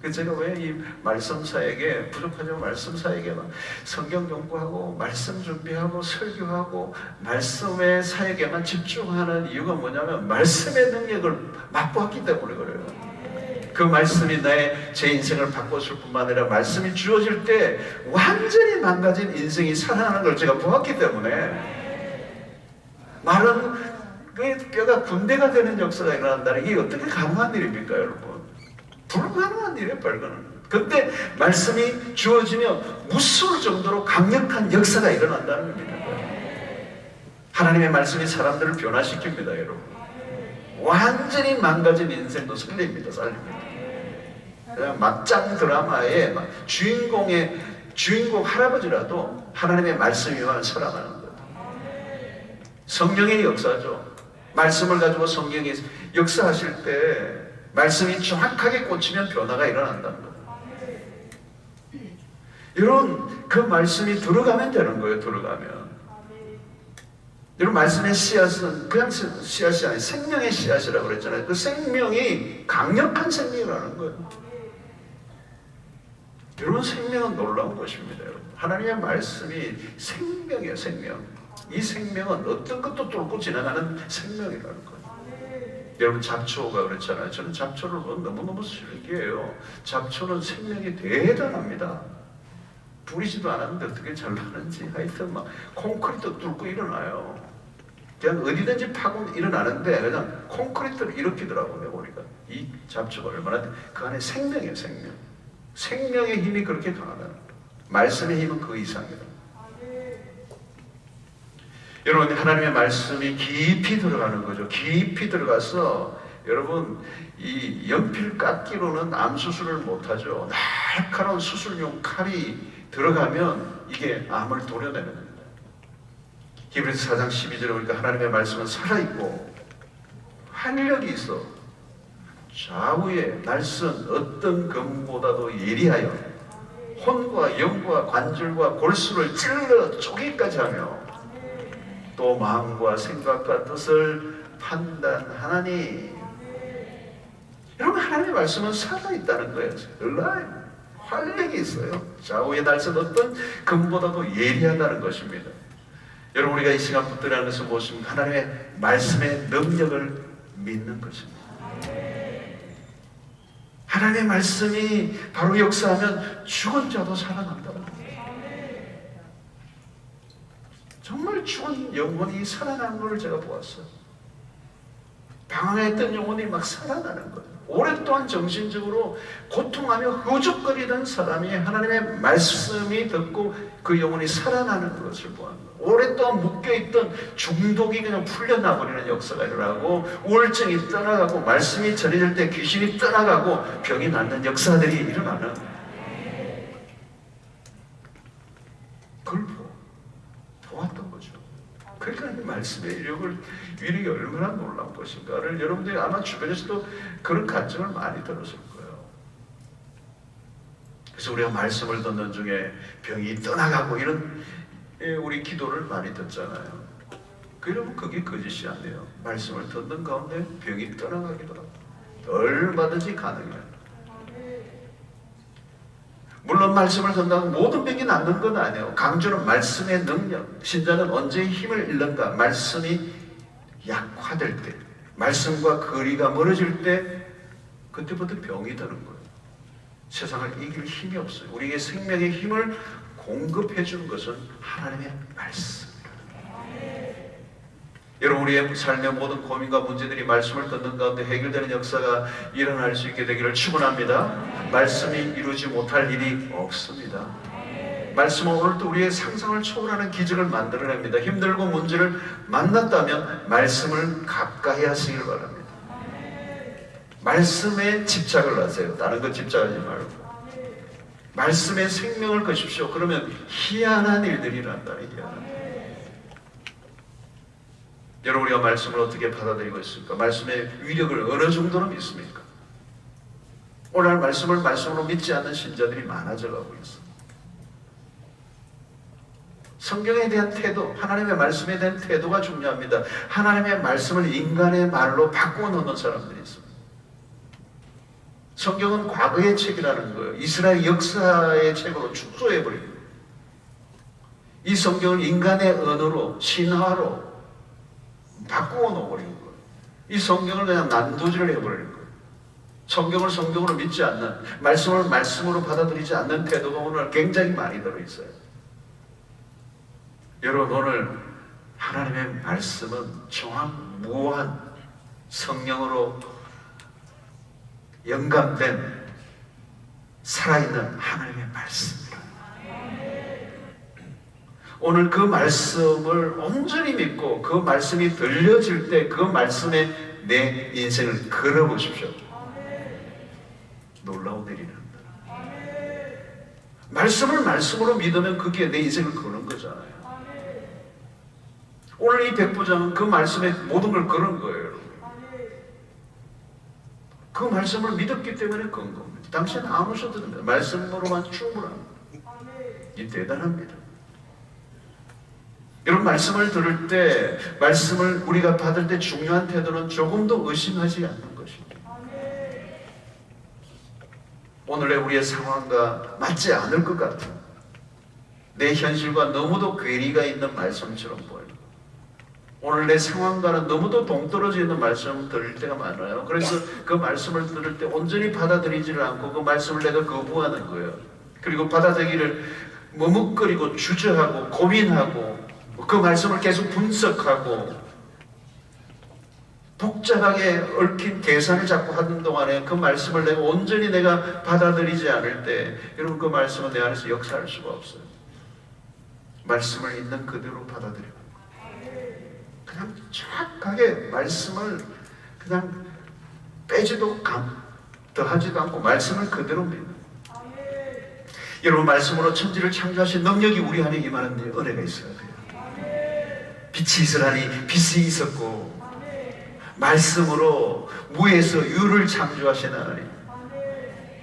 그래서 제가 왜 이 말씀 사역에 부족하지만 말씀 사역에만 성경 연구하고 말씀 준비하고 설교하고 말씀의 사역에만 집중하는 이유가 뭐냐면 말씀의 능력을 맛보았기 때문에 그래요. 그 말씀이 제 인생을 바꿨을 뿐만 아니라 말씀이 주어질 때 완전히 망가진 인생이 살아나는 걸 제가 보았기 때문에 말은 뼈가 군대가 되는 역사가 일어난다는 게 어떻게 가능한 일입니까, 여러분? 불가능한 일이에요, 발견은. 근데 말씀이 주어지면 무서울 정도로 강력한 역사가 일어난다는 겁니다. 하나님의 말씀이 사람들을 변화시킵니다, 여러분. 완전히 망가진 인생도 살립니다. 그냥 막장 드라마의 주인공 할아버지라도 하나님의 말씀이만 살아나는 거예요. 성령의 역사죠. 말씀을 가지고 성경이 역사하실 때 말씀이 정확하게 꽂히면 변화가 일어난다는 거예요. 여러분, 그 말씀이 들어가면 되는 거예요. 들어가면. 여러분, 말씀의 씨앗은 그냥 씨앗이 아니라 생명의 씨앗이라고 그랬잖아요. 그 생명이 강력한 생명이라는 거예요. 여러분, 생명은 놀라운 것입니다. 여러분, 하나님의 말씀이 생명이에요. 생명. 이 생명은 어떤 것도 뚫고 지나가는 생명이라는 거예요. 여러분, 잡초가 그렇잖아요. 저는 잡초를 보면 너무너무 신기해요. 잡초는 생명이 대단합니다. 뿌리지도 않았는데 어떻게 잘 나는지. 하여튼 막 콘크리트 뚫고 일어나요. 그냥 어디든지 파고 일어나는데 그냥 콘크리트를 일으키더라고요. 보니까 이 잡초가 얼마나 그 안에 생명이에요. 생명. 생명의 힘이 그렇게 강하다는 거예요. 말씀의 힘은 그 이상이다. 여러분, 하나님의 말씀이 깊이 들어가는 거죠. 깊이 들어가서 여러분, 이 연필 깎기로는 암 수술을 못하죠. 날카로운 수술용 칼이 들어가면 이게 암을 도려내는 겁니다. 히브리서 4장 12절에 보니까 하나님의 말씀은 살아있고 활력이 있어 좌우의 날선 어떤 검보다도 예리하여 혼과 영과 관절과 골수를 찔러 쪼개기까지 하며 또 마음과 생각과 뜻을 판단하나니. 여러분, 하나님의 말씀은 살아있다는 거예요. 활력이 있어요. 좌우의 날선 어떤 금보다도 예리하다는 것입니다. 여러분, 우리가 이 시간 붙들어야 하는 것은 무엇입니까? 하나님의 말씀의 능력을 믿는 것입니다. 하나님의 말씀이 바로 역사하면 죽은 자도 살아난다는 거예요. 정말 죽은 영혼이 살아나는 것을 제가 보았어요. 방황했던 영혼이 막 살아나는 거예요. 오랫동안 정신적으로 고통하며 허죽거리던 사람이 하나님의 말씀이 듣고 그 영혼이 살아나는 것을 보았어요. 오랫동안 묶여있던 중독이 그냥 풀려나버리는 역사가 일어나고 우울증이 떠나가고 말씀이 전해질 때 귀신이 떠나가고 병이 낫는 역사들이 일어나는, 그걸 보았던 거죠. 그러니까 이 말씀의 위력이 얼마나 놀라운 것인가를 여러분들이 아마 주변에서도 그런 간증을 많이 들었을 거예요. 그래서 우리가 말씀을 듣는 중에 병이 떠나가고 이런 우리 기도를 많이 듣잖아요. 그러면 그게 거짓이 안 돼요. 말씀을 듣는 가운데 병이 떠나가기도 하고 얼마든지 가능해요. 물론 말씀을 듣는다고 모든 병이 낫는 건 아니에요. 강조는 말씀의 능력. 신자는 언제 힘을 잃는가? 말씀이 약화될 때, 말씀과 거리가 멀어질 때, 그때부터 병이 드는 거예요. 세상을 이길 힘이 없어요. 우리에게 생명의 힘을 공급해 주는 것은 하나님의 말씀입니다. 여러분, 우리의 삶의 모든 고민과 문제들이 말씀을 듣는 가운데 해결되는 역사가 일어날 수 있게 되기를 축원합니다. 말씀이 이루지 못할 일이 없습니다. 말씀은 오늘도 우리의 상상을 초월하는 기적을 만들어냅니다. 힘들고 문제를 만났다면 말씀을 가까이 하시길 바랍니다. 말씀에 집착을 하세요. 다른 것 집착하지 말고 말씀에 생명을 거십시오. 그러면 희한한 일들이 난다는 얘기야. 여러분, 우리가 말씀을 어떻게 받아들이고 있습니까? 말씀의 위력을 어느 정도로 믿습니까? 오늘 말씀을 말씀으로 믿지 않는 신자들이 많아져 가고 있습니다. 성경에 대한 태도, 하나님의 말씀에 대한 태도가 중요합니다. 하나님의 말씀을 인간의 말로 바꾸어 놓는 사람들이 있습니다. 성경은 과거의 책이라는 거예요. 이스라엘 역사의 책으로 축소해버립니다. 이 성경을 인간의 언어로, 신화로 바꾸어 놓아버리는 거예요. 이 성경을 그냥 난도질을 해버리는 거예요. 성경을 성경으로 믿지 않는, 말씀을 말씀으로 받아들이지 않는 태도가 오늘 굉장히 많이 들어있어요. 여러분, 오늘 하나님의 말씀은 정확무한 성령으로 영감된 살아있는 하나님의 말씀입니다. 오늘 그 말씀을 온전히 믿고 그 말씀이 들려질 때 그 말씀에 내 인생을 걸어보십시오. 놀라운 일이 납니다. 말씀을 말씀으로 믿으면 그게 내 인생을 거는 거잖아요. 오늘 이 백부장은 그 말씀에 모든 걸 거는 거예요. 여러분. 그 말씀을 믿었기 때문에 건 겁니다. 당신은 아무것도 됩니다. 말씀으로만 충분합니다. 이 대단합니다. 여러분, 말씀을 들을 때, 말씀을 우리가 받을 때 중요한 태도는 조금도 의심하지 않는 것입니다. 오늘의 우리의 상황과 맞지 않을 것 같은 내 현실과 너무도 괴리가 있는 말씀처럼 보여요. 오늘 내 상황과는 너무도 동떨어져 있는 말씀을 들을 때가 많아요. 그래서 그 말씀을 들을 때 온전히 받아들이지를 않고 그 말씀을 내가 거부하는 거예요. 그리고 받아들이기를 머뭇거리고 주저하고 고민하고 그 말씀을 계속 분석하고 복잡하게 얽힌 계산을 자꾸 하는 동안에 그 말씀을 내가 온전히 내가 받아들이지 않을 때 여러분, 그 말씀은 내 안에서 역사할 수가 없어요. 말씀을 있는 그대로 받아들이고 그냥 정확하게 말씀을 그냥 빼지도 더하지도 않고 말씀을 그대로 믿는. 여러분, 말씀으로 천지를 창조하신 능력이 우리 안에 임하는데 은혜가 있어야 돼요. 빛이 있으라니 빛이 있었고 말씀으로 무에서 유를 창조하신 하나님,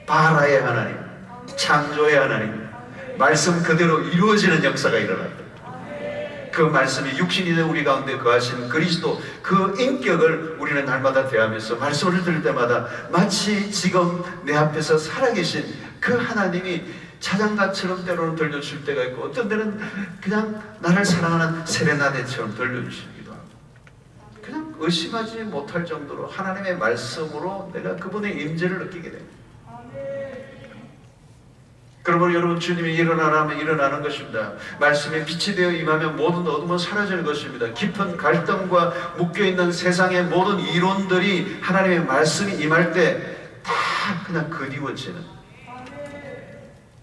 바라의 하나님, 창조의 하나님, 말씀 그대로 이루어지는 역사가 일어났다. 그 말씀이 육신이 된 우리 가운데 거하신 그리스도, 그 인격을 우리는 날마다 대하면서 말씀을 들을 때마다 마치 지금 내 앞에서 살아계신 그 하나님이 자장가처럼 때로는 들려줄 때가 있고 어떤 때는 그냥 나를 사랑하는 세레나데처럼 들려주시기도 하고 그냥 의심하지 못할 정도로 하나님의 말씀으로 내가 그분의 임재를 느끼게 됩니다. 그러므로 여러분, 주님이 일어나라 하면 일어나는 것입니다. 말씀에 빛이 되어 임하면 모든 어둠은 사라지는 것입니다. 깊은 갈등과 묶여있는 세상의 모든 이론들이 하나님의 말씀이 임할 때 다 그냥 그리워지는,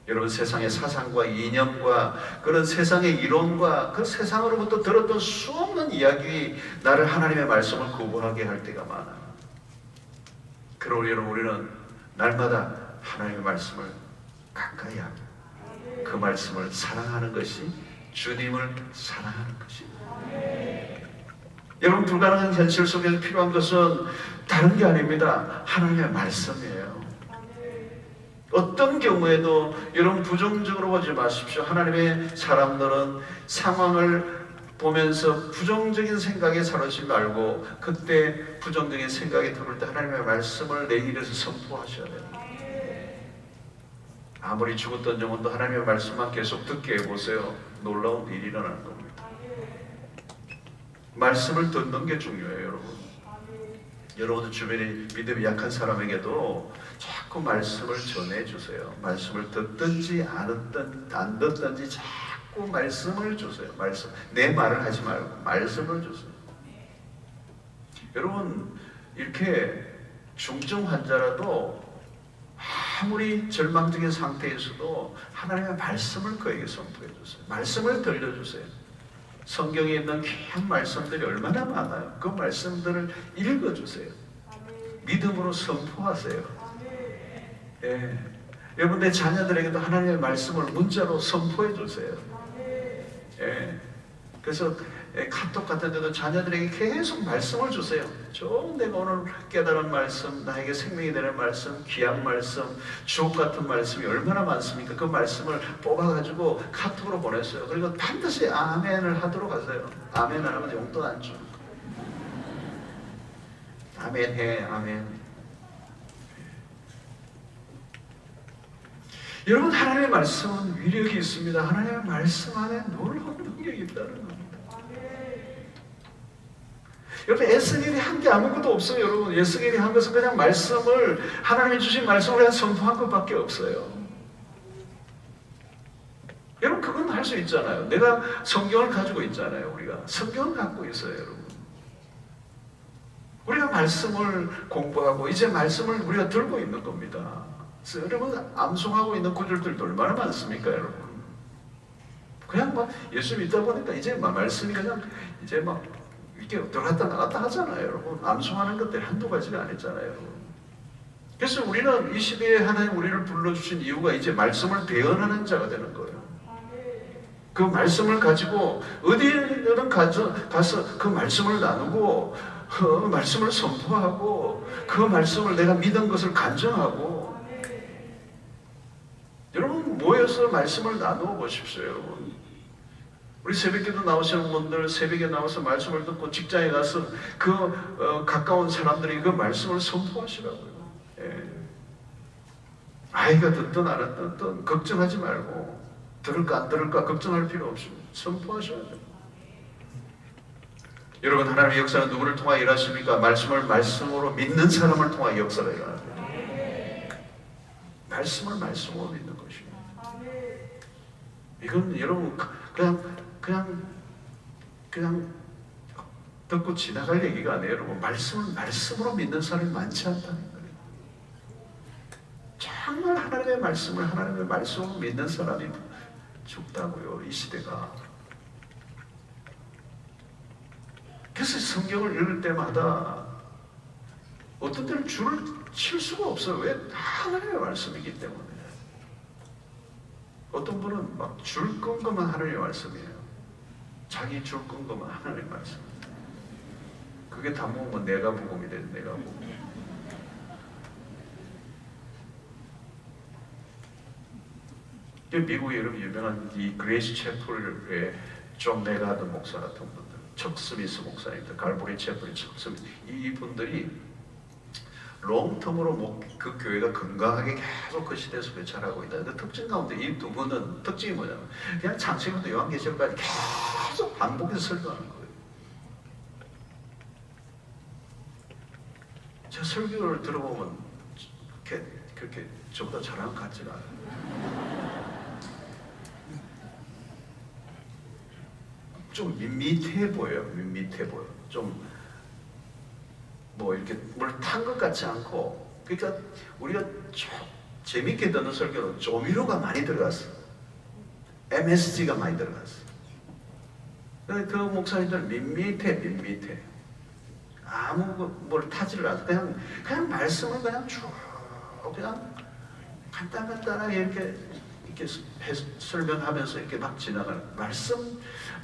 여러분, 세상의 사상과 이념과 그런 세상의 이론과 그 세상으로부터 들었던 수없는 이야기 나를 하나님의 말씀을 거부하게 할 때가 많아요. 그러므로 여러분, 우리는 날마다 하나님의 말씀을 가까이 하고 그 말씀을 사랑하는 것이 주님을 사랑하는 것입니다. 여러분, 불가능한 현실 속에서 필요한 것은 다른 게 아닙니다. 하나님의 말씀이에요. 어떤 경우에도 여러분 부정적으로 보지 마십시오. 하나님의 사람들은 상황을 보면서 부정적인 생각에 사로잡지 말고 그때 부정적인 생각이 들어올 때 하나님의 말씀을 내 입에서 선포하셔야 돼요. 아무리 죽었던 영혼도 하나님의 말씀만 계속 듣게 해보세요. 놀라운 일이 일어나는 겁니다. 말씀을 듣는 게 중요해요, 여러분. 여러분들 주변에 믿음이 약한 사람에게도 자꾸 말씀을 전해주세요. 말씀을 듣든지 안 듣든지 자꾸 말씀을 주세요. 말씀. 내 말을 하지 말고 말씀을 주세요. 여러분, 이렇게 중증 환자라도 아무리 절망적인 상태에서도 하나님의 말씀을 그에게 선포해 주세요. 말씀을 들려주세요. 성경에 있는 귀한 말씀들이 얼마나 많아요. 그 말씀들을 읽어주세요. 믿음으로 선포하세요. 예. 여러분, 내 자녀들에게도 하나님의 말씀을 문자로 선포해 주세요. 예. 그래서 카톡 같은 데도 자녀들에게 계속 말씀을 주세요. 좀 내가 오늘 깨달은 말씀, 나에게 생명이 되는 말씀, 귀한 말씀, 주옥 같은 말씀이 얼마나 많습니까? 그 말씀을 뽑아가지고 카톡으로 보냈어요. 그리고 반드시 아멘을 하도록 하세요. 아멘 안 하면 용돈 안 줘. 아멘 해, 아멘. 여러분, 하나님의 말씀은 위력이 있습니다. 하나님의 말씀 안에 놀라운 능력이 있다는 겁니다. 여러분, 에스겔이 한 게 아무것도 없어요. 여러분, 에스겔이 한 것은 그냥 말씀을, 하나님이 주신 말씀을 그냥 선포한 것밖에 없어요. 여러분, 그건 할 수 있잖아요. 내가 성경을 가지고 있잖아요. 우리가 성경을 갖고 있어요, 여러분. 우리가 말씀을 공부하고 이제 말씀을 우리가 들고 있는 겁니다. 그래서 여러분, 암송하고 있는 구절들도 얼마나 많습니까, 여러분? 그냥 막 예수 믿다 보니까 이제 막 말씀이 그냥 이제 막 이렇게 들어갔다 나갔다 하잖아요, 여러분. 암송하는 것들이 한두 가지가 아니잖아요, 여러분. 그래서 우리는 이 시대에 하나님 우리를 불러주신 이유가 이제 말씀을 대언하는 자가 되는 거예요. 그 말씀을 가지고 어디에든 가서 그 말씀을 나누고 그 말씀을 선포하고 그 말씀을 내가 믿은 것을 간증하고. 여러분, 모여서 말씀을 나누어 보십시오, 여러분. 우리 새벽기도 나오시는 분들, 새벽에 나와서 말씀을 듣고 직장에 가서 그 가까운 사람들이 그 말씀을 선포하시라고요. 예. 아이가 듣든 안 듣든 걱정하지 말고, 들을까 안 들을까 걱정할 필요 없습니다. 선포하셔야 돼요. 여러분, 하나님의 역사는 누구를 통하여 일하십니까? 말씀을 말씀으로 믿는 사람을 통하여 역사가 일어납니다. 말씀을 말씀으로 믿는 것입니다. 이건 여러분 그냥 듣고 지나갈 얘기가 아니에요. 여러분, 말씀을 말씀으로 믿는 사람이 많지 않다는 거예요. 정말 하나님의 말씀으로 믿는 사람이 적다고요, 이 시대가. 그래서 성경을 읽을 때마다 어떤 때는 줄을 칠 수가 없어요. 왜? 다 하나님의 말씀이기 때문에. 어떤 분은 막 줄 끈 것만 하나님의 말씀이에요. 자기 줄 끈 것만 하나님의 말씀. 그게 다 모으면 내가 복음이 돼, 내가 복음. 미국에 여러분 유명한 이 그레이스 채플의 존 메가드 목사 같은 분들, 척 스미스 목사님들, 갈보리 채플의 척 스미스, 이 분들이 롱텀으로 그 교회가 건강하게 계속 그 시대 속에 자라고 있다. 그 특징 가운데 이 두 분은 특징이 뭐냐면 그냥 창세기부터 요한계시록까지 계속 반복해서 설교하는 거예요. 제가 설교를 들어보면 그렇게 저보다 잘하는 것 같지가 않아요. 좀 밋밋해 보여요. 밋밋해 보여. 좀 뭐 이렇게 뭘 탄 것 같지 않고, 그러니까 우리가 재밌게 듣는 설교는 조미료가 많이 들어갔어. MSG가 많이 들어갔어. 그 목사님들은 밋밋해. 아무 뭘 타지를 않아. 그냥 말씀을 그냥 쭉 그냥 간단하게 이렇게 설명하면서 이렇게 막 지나가는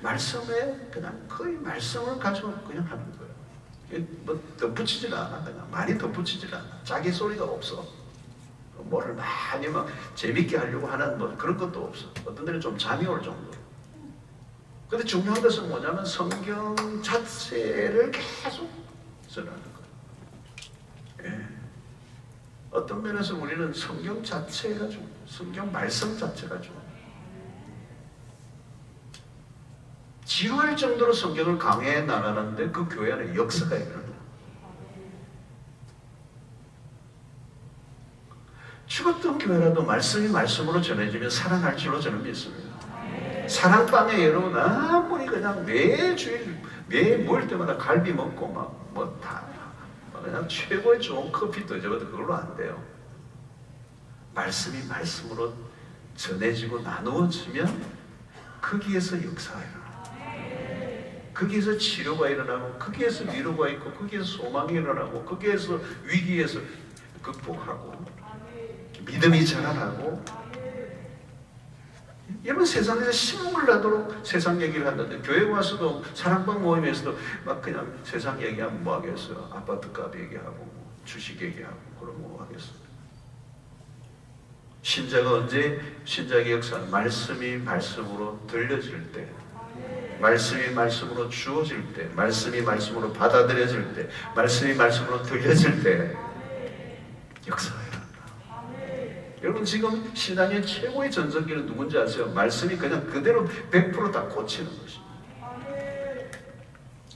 말씀에 그냥 거의 말씀을 가지고 그냥 하는 거예요. 뭐 덧붙이질 않아. 그냥 많이 덧붙이질 않아. 자기 소리가 없어. 뭐를 많이 막 재밌게 하려고 하는 뭐 그런 것도 없어. 어떤 데는 좀 잠이 올 정도. 근데 중요한 것은 뭐냐면 성경 자체를 계속 전하는 거예요. 예. 어떤 면에서 우리는 성경 자체가 좀, 성경 말씀 자체가 좀 지루할 정도로 성경을 강해해 나가는데 그 교회 안에 역사가 일어나요. 죽었던 교회라도 말씀이 말씀으로 전해지면 살아날 줄로 저는 믿습니다. 사랑방에 여러분 아무리 그냥 매주일 매 모일 때마다 갈비 먹고 막 뭐 다 그냥 최고의 좋은 커피도 저것도 그걸로 안 돼요. 말씀이 말씀으로 전해지고 나누어지면 거기에서 역사가 일어나요. 거기에서 치료가 일어나고 거기에서 위로가 있고 거기에서 소망이 일어나고 거기에서 위기에서 극복하고 믿음이 자라나고. 여러분 세상에서 신문을 나도록 세상 얘기를 한다는데 교회 와서도 사랑방 모임에서도 막 그냥 세상 얘기하면 뭐 하겠어요. 아파트 값 얘기하고 주식 얘기하고 그럼 뭐 하겠어요. 신자가 언제 신자의 역사는 말씀이 말씀으로 들려질 때, 말씀이 말씀으로 주어질 때, 말씀이 말씀으로 받아들여질 때, 말씀이 말씀으로 들려질 때 역사가 일어난다. 여러분 지금 신앙의 최고의 전성기는 누군지 아세요? 말씀이 그냥 그대로 100% 다 꽂히는 것입니다.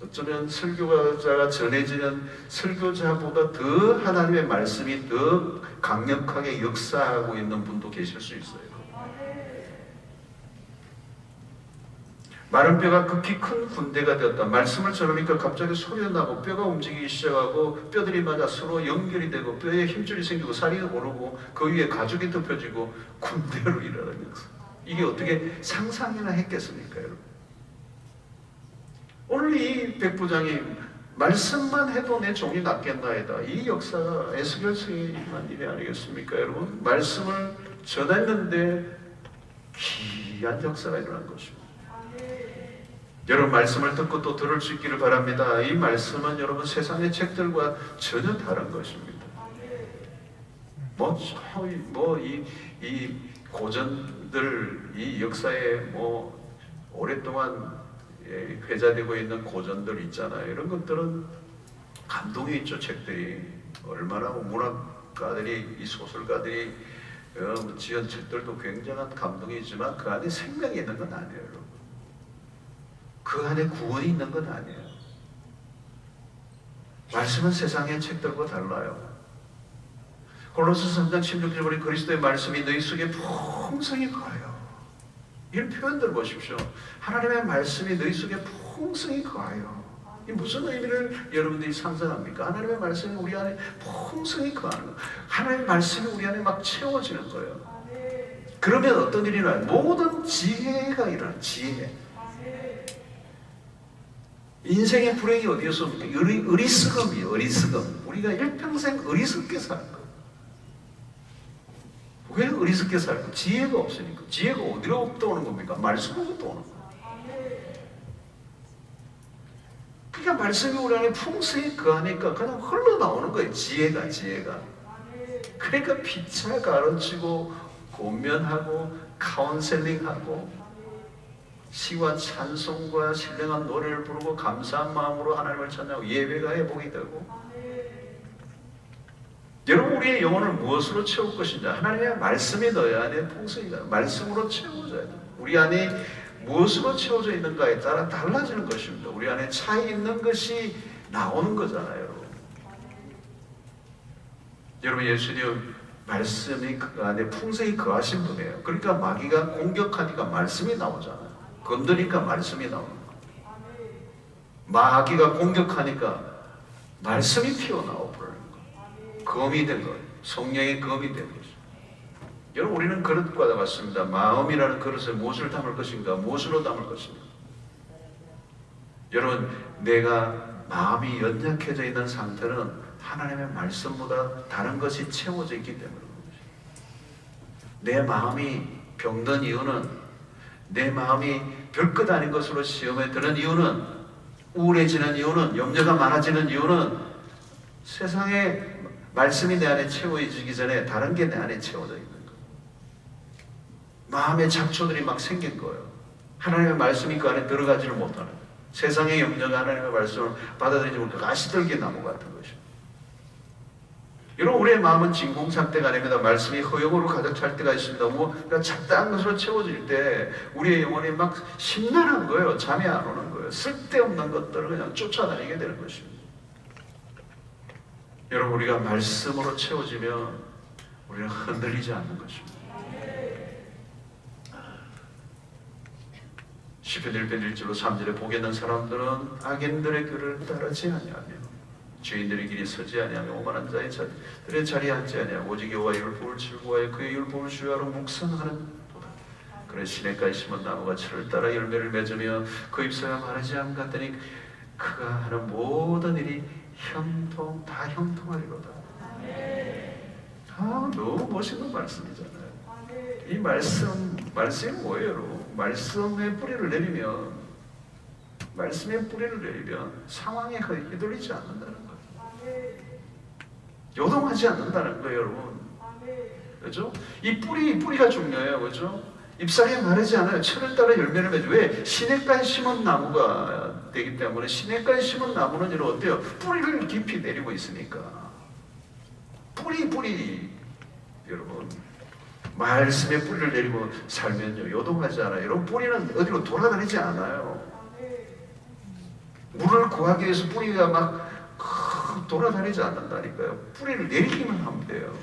어쩌면 설교자가 전해지는 설교자보다 더 하나님의 말씀이 더 강력하게 역사하고 있는 분도 계실 수 있어요. 마른 뼈가 극히 큰 군대가 되었다. 말씀을 전하니까 갑자기 소리가 나고 뼈가 움직이기 시작하고 뼈들이 맞아 서로 연결이 되고 뼈에 힘줄이 생기고 살이 오르고 그 위에 가죽이 덮여지고 군대로 일어나는 역사. 이게 어떻게 상상이나 했겠습니까, 여러분? 오늘 이 백부장이 말씀만 해도 내 종이 낫겠나이다. 이 역사가 에스겔 서기만 일이 아니겠습니까, 여러분? 말씀을 전했는데 귀한 역사가 일어난 것입니다. 여러분 말씀을 듣고 또 들을 수 있기를 바랍니다. 이 말씀은 여러분 세상의 책들과 전혀 다른 것입니다. 이 고전들, 이 역사에 뭐 오랫동안 회자되고 있는 고전들 있잖아요. 이런 것들은 감동이 있죠. 책들이 얼마나 문학가들이, 이 소설가들이 지은 책들도 굉장한 감동이 있지만 그 안에 생명이 있는 건 아니에요, 여러분. 그 안에 구원이 있는 건 아니에요. 말씀은 세상의 책들과 달라요. 골로새서 3장 16절 보니 그리스도의 말씀이 너희 속에 풍성히 거하여. 이런 표현들 보십시오. 하나님의 말씀이 너희 속에 풍성히 거하여. 이 무슨 의미를 여러분들이 상상합니까? 하나님의 말씀이 우리 안에 풍성히 거하는 거. 하나님의 말씀이 우리 안에 막 채워지는 거예요. 그러면 어떤 일이 일어나요? 모든 지혜가 일어나요. 지혜. 인생의 불행이 어디에서 옵니까? 어리석음이에요. 어리석음. 우리가 일평생 어리석게 사는 거예요. 왜 어리석게 살까? 지혜가 없으니까. 지혜가 어디로부터 오는 겁니까? 말씀으로부터 오는 거예요. 그러니까 말씀이 우리 안에 풍성히 거하니까 그냥 흘러나오는 거예요. 지혜가. 그러니까 피차 가르치고 권면하고 카운셀링하고 시와 찬송과 신령한 노래를 부르고 감사한 마음으로 하나님을 찬양하고 예배가 회복이 되고. 여러분 우리의 영혼을 무엇으로 채울 것이냐? 하나님의 말씀이 너희 안에 풍성히 말씀으로 채워져야 돼요. 우리 안에 무엇으로 채워져 있는가에 따라 달라지는 것입니다. 우리 안에 차 있는 것이 나오는 거잖아요, 여러분. 여러분 예수님 말씀이 그 안에 풍성히 거하신 분이에요. 그러니까 마귀가 공격하니까 말씀이 나오잖아요. 건드니까 말씀이 나오는 거예요. 마귀가 공격하니까 말씀이 튀어나오고 검이 된 거예요. 성령의 검이 된 거죠. 여러분 우리는 그릇과 같습니다. 마음이라는 그릇에 무엇을 담을 것인가? 무엇으로 담을 것인가? 여러분 내가 마음이 연약해져 있는 상태는 하나님의 말씀보다 다른 것이 채워져 있기 때문에 내 마음이 병든 이유는 내 마음이 별것 아닌 것으로 시험에 드는 이유는 우울해지는 이유는 염려가 많아지는 이유는 세상에 말씀이 내 안에 채워지기 전에 다른 게 내 안에 채워져 있는 거예요. 마음의 잡초들이 막 생긴 거예요. 하나님의 말씀이 그 안에 들어가지를 못하는 거예요. 세상의 염려가 하나님의 말씀을 받아들이지 못하고 가시들기 나무 같은 것이죠. 여러분, 우리의 마음은 진공 상태가 아닙니다. 말씀이 허용으로 가득 찰 때가 있습니다. 그러니까 적당한 것으로 채워질 때 우리의 영혼이 막 심란한 거예요. 잠이 안 오는 거예요. 쓸데없는 것들을 그냥 쫓아다니게 되는 것입니다. 여러분, 우리가 말씀으로 채워지면 우리는 흔들리지 않는 것입니다. 시편 1편 1절로 3절에 보겠는 사람들은 악인들의 길을 따르지 아니하며 죄인들의 길이 서지 아니하며 오만한 자들의 자리에 앉지 아니하며 오직 여호와의 율법을 즐거워하여 그의 율법을 주야로 묵상하는 도다. 그래 시냇가에 심은 나무가 철을 따라 열매를 맺으며 그 잎사가 마르지 않음 같더니 그가 하는 모든 일이 다 형통하리로다. 너무 멋있는 말씀이잖아요. 이 말씀이 뭐예요, 여러분? 말씀의 뿌리를 내리면, 말씀의 뿌리를 내리면 상황에 휘둘리지 않는다는 거예요. 요동하지 않는다는 거예요, 여러분. 그렇죠? 이 뿌리가 중요해요, 그렇죠? 잎사귀에 마르지 않아요. 철을 따라 열매를 맺어요. 왜? 시냇가에 심은 나무가 되기 때문에. 시냇가에 심은 나무는 이런 어때요? 뿌리를 깊이 내리고 있으니까. 뿌리 여러분, 말씀의 뿌리를 내리고 살면요 요동하지 않아요. 여러분, 뿌리는 어디로 돌아다니지 않아요. 물을 구하기 위해서 뿌리가 막 돌아다니지 않는다니까요. 뿌리를 내리기만 하면 돼요.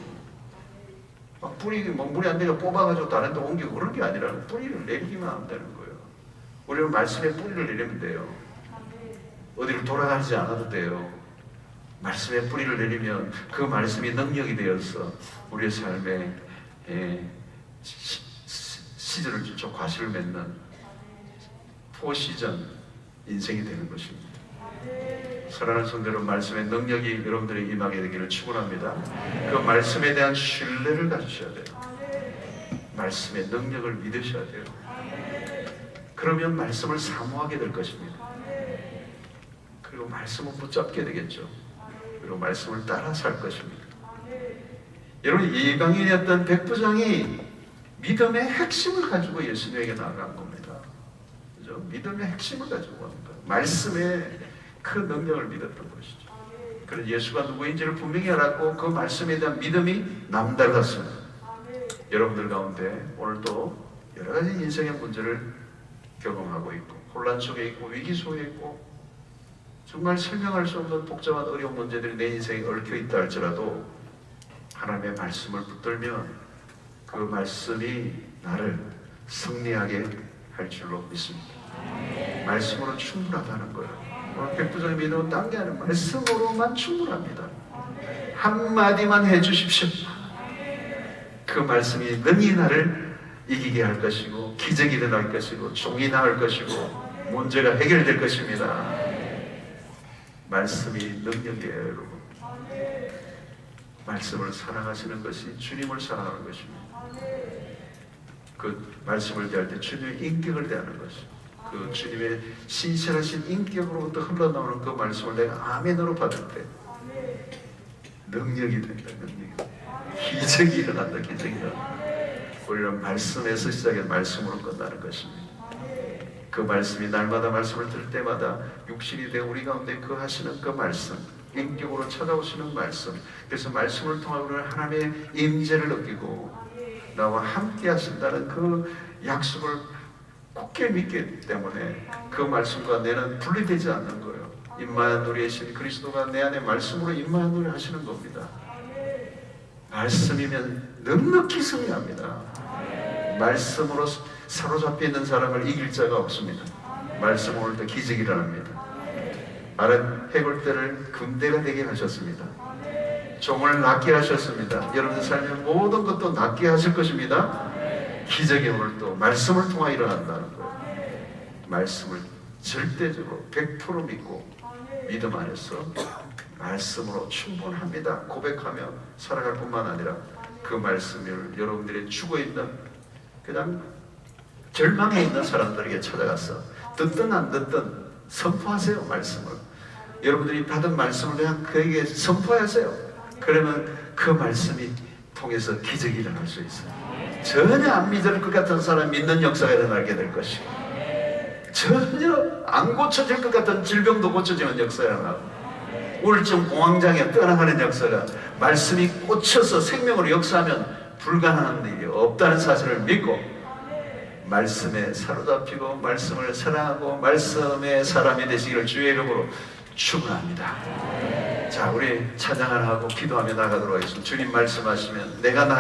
막 물이 안 되니까 뽑아가지고 다른 데 옮기고 그런 게 아니라 뿌리를 내리기만 하면 되는 거예요. 우리는 말씀의 뿌리를 내리면 돼요. 어디를 돌아다니지 않아도 돼요. 말씀의 뿌리를 내리면 그 말씀이 능력이 되어서 우리의 삶에 시절을 쫓아 과실을 맺는 포시전 인생이 되는 것입니다. 사랑하는 성도 여러분, 말씀의 능력이 여러분들에게 임하게 되기를 축원합니다. 그 말씀에 대한 신뢰를 가지셔야 돼요. 말씀의 능력을 믿으셔야 돼요. 그러면 말씀을 사모하게 될 것입니다. 그리고 말씀을 붙잡게 되겠죠. 그리고 말씀을 따라 살 것입니다. 여러분, 이방인이었던 백부장이 믿음의 핵심을 가지고 예수님에게 나아간 겁니다. 그죠? 믿음의 핵심을 가지고 간 거예요. 말씀의 그 능력을 믿었던 것이죠. 그래서 예수가 누구인지를 분명히 알았고 그 말씀에 대한 믿음이 남달랐습니다. 여러분들 가운데 오늘도 여러 가지 인생의 문제를 경험하고 있고 혼란 속에 있고 위기 속에 있고 정말 설명할 수 없는 복잡한 어려운 문제들이 내 인생에 얽혀 있다 할지라도 하나님의 말씀을 붙들면 그 말씀이 나를 승리하게 할 줄로 믿습니다. 말씀으로 충분하다는 거예요. 오늘 백부장의 믿음은 딴 게 아니라 말씀으로만 충분합니다. 한마디만 해주십시오. 그 말씀이 능히 나를 이기게 할 것이고 기적이 일어날 것이고 종이 나을 것이고 문제가 해결될 것입니다. 말씀이 능력이에요, 여러분. 말씀을 사랑하시는 것이 주님을 사랑하는 것입니다. 그 말씀을 대할 때 주님의 인격을 대하는 것입니다. 그 주님의 신실하신 인격으로부터 흘러나오는 그 말씀을 내가 아멘으로 받을 때 능력이 된다. 기적이 일어난다. 기적이 일어난다. 우리는 말씀에서 시작해 말씀으로 끝나는 것입니다. 그 말씀이 날마다 말씀을 들을 때마다 육신이 되어 우리 가운데 그 하시는 그 말씀, 인격으로 찾아오시는 말씀. 그래서 말씀을 통하여 우리는 하나님의 임재를 느끼고 나와 함께 하신다는 그 약속을 굳게 믿기 때문에 그 말씀과 내는 분리되지 않는 거예요. 임마한 우리의 신 그리스도가 내 안에 말씀으로 임마한 우리 하시는 겁니다. 말씀이면 넉넉히 승리합니다. 말씀으로 사로잡혀 있는 사람을 이길 자가 없습니다. 말씀 오늘 또 기적이 일어납니다. 마른 해골대를 금대가 되게 하셨습니다. 종을 낫게 하셨습니다. 여러분의 삶의 모든 것도 낫게 하실 것입니다. 기적이 오늘 또 말씀을 통하여 일어난다는 거예요. 말씀을 절대적으로 100% 믿고 믿음 안에서 말씀으로 충분합니다 고백하며 살아갈 뿐만 아니라 그 말씀을 여러분들이 죽어있는 그냥 절망에 있는 사람들에게 찾아가서 듣든 안 듣든 선포하세요. 말씀을 여러분들이 받은 말씀을 그냥 그에게 선포하세요. 그러면 그 말씀이 통해서 기적이 일어날 수 있어요. 전혀 안 믿을 것 같은 사람 믿는 역사가 일어나게 될 것이고, 전혀 안 고쳐질 것 같은 질병도 고쳐지는 역사가 일어나고, 우울증 공황장애 떠나가는 역사가, 말씀이 꽂혀서 생명으로 역사하면 불가능한 일이 없다는 사실을 믿고 말씀에 사로잡히고 말씀을 사랑하고 말씀의 사람이 되시기를 주의 이름으로 축원합니다. 자, 우리 찬양을 하고 기도하며 나가도록 하겠습니다. 주님 말씀하시면 내가 나아갈